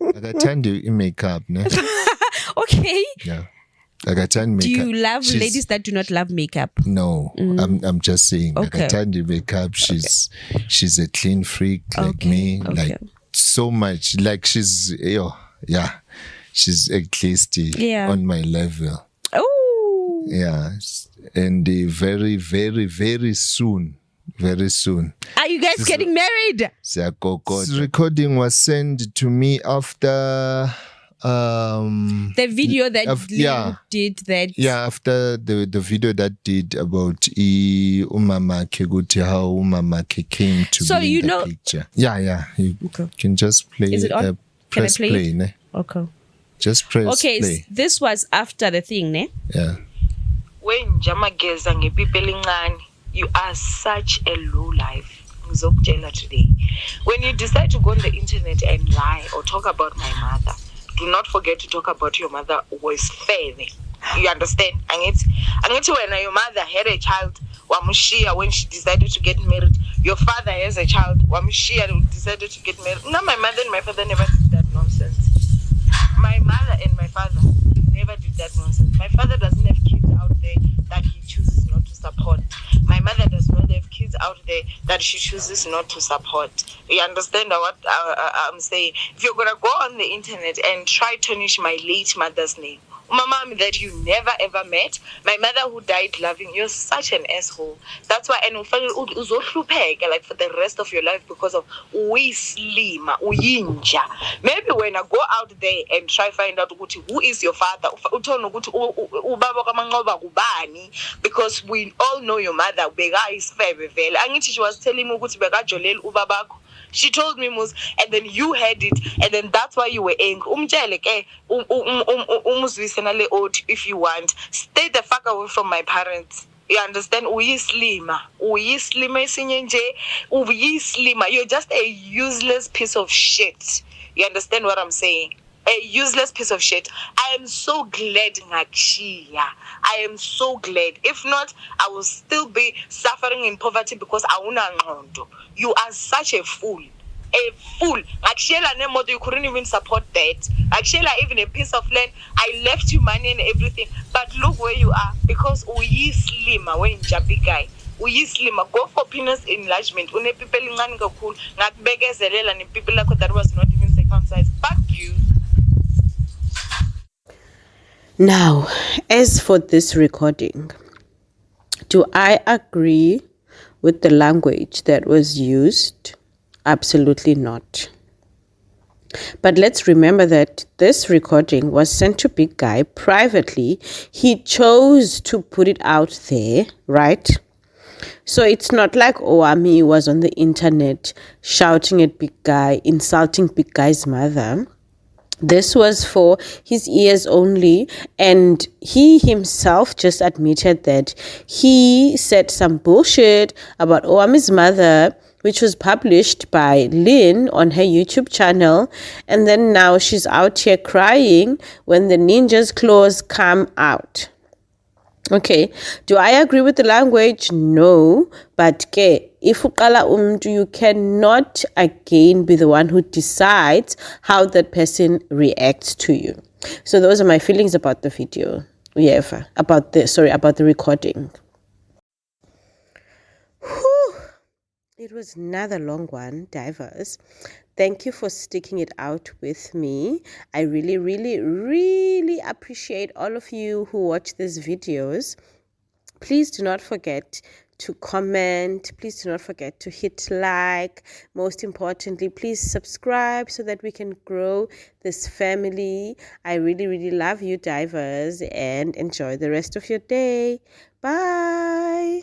[SPEAKER 4] Like I tend to makeup, ne?
[SPEAKER 5] Okay.
[SPEAKER 4] Yeah. Like I tend
[SPEAKER 5] Do
[SPEAKER 4] makeup.
[SPEAKER 5] you love ladies that do not love makeup?
[SPEAKER 4] No, I'm just saying. Like I
[SPEAKER 5] Okay.
[SPEAKER 4] tend to makeup. She's a clean freak like
[SPEAKER 5] Okay,
[SPEAKER 4] me.
[SPEAKER 5] okay.
[SPEAKER 4] Like so much. Like she's she's at least on my level.
[SPEAKER 5] Oh.
[SPEAKER 4] Yeah, and very, very, very soon. Very soon.
[SPEAKER 5] Are you guys getting married?
[SPEAKER 4] This recording was sent to me after
[SPEAKER 5] The video that Lynn did that.
[SPEAKER 4] Yeah, after the video that did about umama Keguti, how umama came to
[SPEAKER 5] So
[SPEAKER 4] be
[SPEAKER 5] you
[SPEAKER 4] in the
[SPEAKER 5] know-
[SPEAKER 4] picture. Yeah. You
[SPEAKER 5] Okay.
[SPEAKER 4] can just play.
[SPEAKER 5] Is it on? Can I
[SPEAKER 4] Press
[SPEAKER 5] play
[SPEAKER 4] play,
[SPEAKER 5] it?
[SPEAKER 4] ne?
[SPEAKER 5] Okay.
[SPEAKER 4] Just press
[SPEAKER 5] Okay,
[SPEAKER 4] play.
[SPEAKER 5] this was after the thing, ne?
[SPEAKER 4] Yeah.
[SPEAKER 6] When Jamageza ngepipelinqani, you are such a low life. Ngizokutshela today. When you decide to go on the internet and lie or talk about my mother, do not forget to talk about your mother was fair. You understand? Angithi when your mother had a child, wamushiya when she decided to get married. Your father has a child, wamushiya decided to get married. No, my mother and my father never did that nonsense. My mother and my father never did that nonsense. My father doesn't have kids out there that he chooses not to support. My mother does not have kids out there that she chooses not to support. You understand what I'm saying? If you're going to go on the internet and try to tarnish my late mother's name, Mama that you never ever met, my mother who died loving, you're such an asshole. That's why, and uzohlupheka like for the rest of your life because of uyislima, uyinja. Maybe when I go out there and try find out who is your father, ubaba kaManqoba kubani, because we all know your mother. Beka is vele. Angithi she was telling me ukuthi bekajoleli ubabakho. She told me, Mus, and then you heard it, and then that's why you were angry. Umtshele ke, umuzwise nale othi, if you want. Stay the fuck away from my parents. You understand? Uyislima esinye nje, uyislima. You're just a useless piece of shit. You understand what I'm saying? A useless piece of shit. I am so glad ngakushiya. I am so glad. If not, I will still be suffering in poverty because awuna ngqondo. You are such a fool. A fool. Ngakshela nemoto, you couldn't even support that. Ngakshela even a piece of land. I left you money and everything. But look where you are. Because uyislima when jabi guy. Uyislima. Go for penis enlargement. Une people ngani kakhulu. Ngakbekezelela ne people lakho that was not even circumcised. Fuck you.
[SPEAKER 1] Now, as for this recording, do I agree with the language that was used? Absolutely not. But let's remember that this recording was sent to Big Guy privately. He chose to put it out there, right? So it's not like Owamie was on the internet shouting at Big Guy, insulting Big Guy's mother. This was for his ears only, and he himself just admitted that he said some bullshit about Owamie's mother, which was published by Lynn on her YouTube channel, and then now she's out here crying when the ninja's claws come out. Okay, do I agree with the language? No, but if uqala umuntu, you cannot again be the one who decides how that person reacts to you. So those are my feelings about the video. About the recording. Whew. It was another long one, divers. Thank you for sticking it out with me. I really, really, really appreciate all of you who watch these videos. Please do not forget to comment. Please do not forget to hit like. Most importantly, please subscribe so that we can grow this family. I really, really love you, divers, and enjoy the rest of your day. Bye.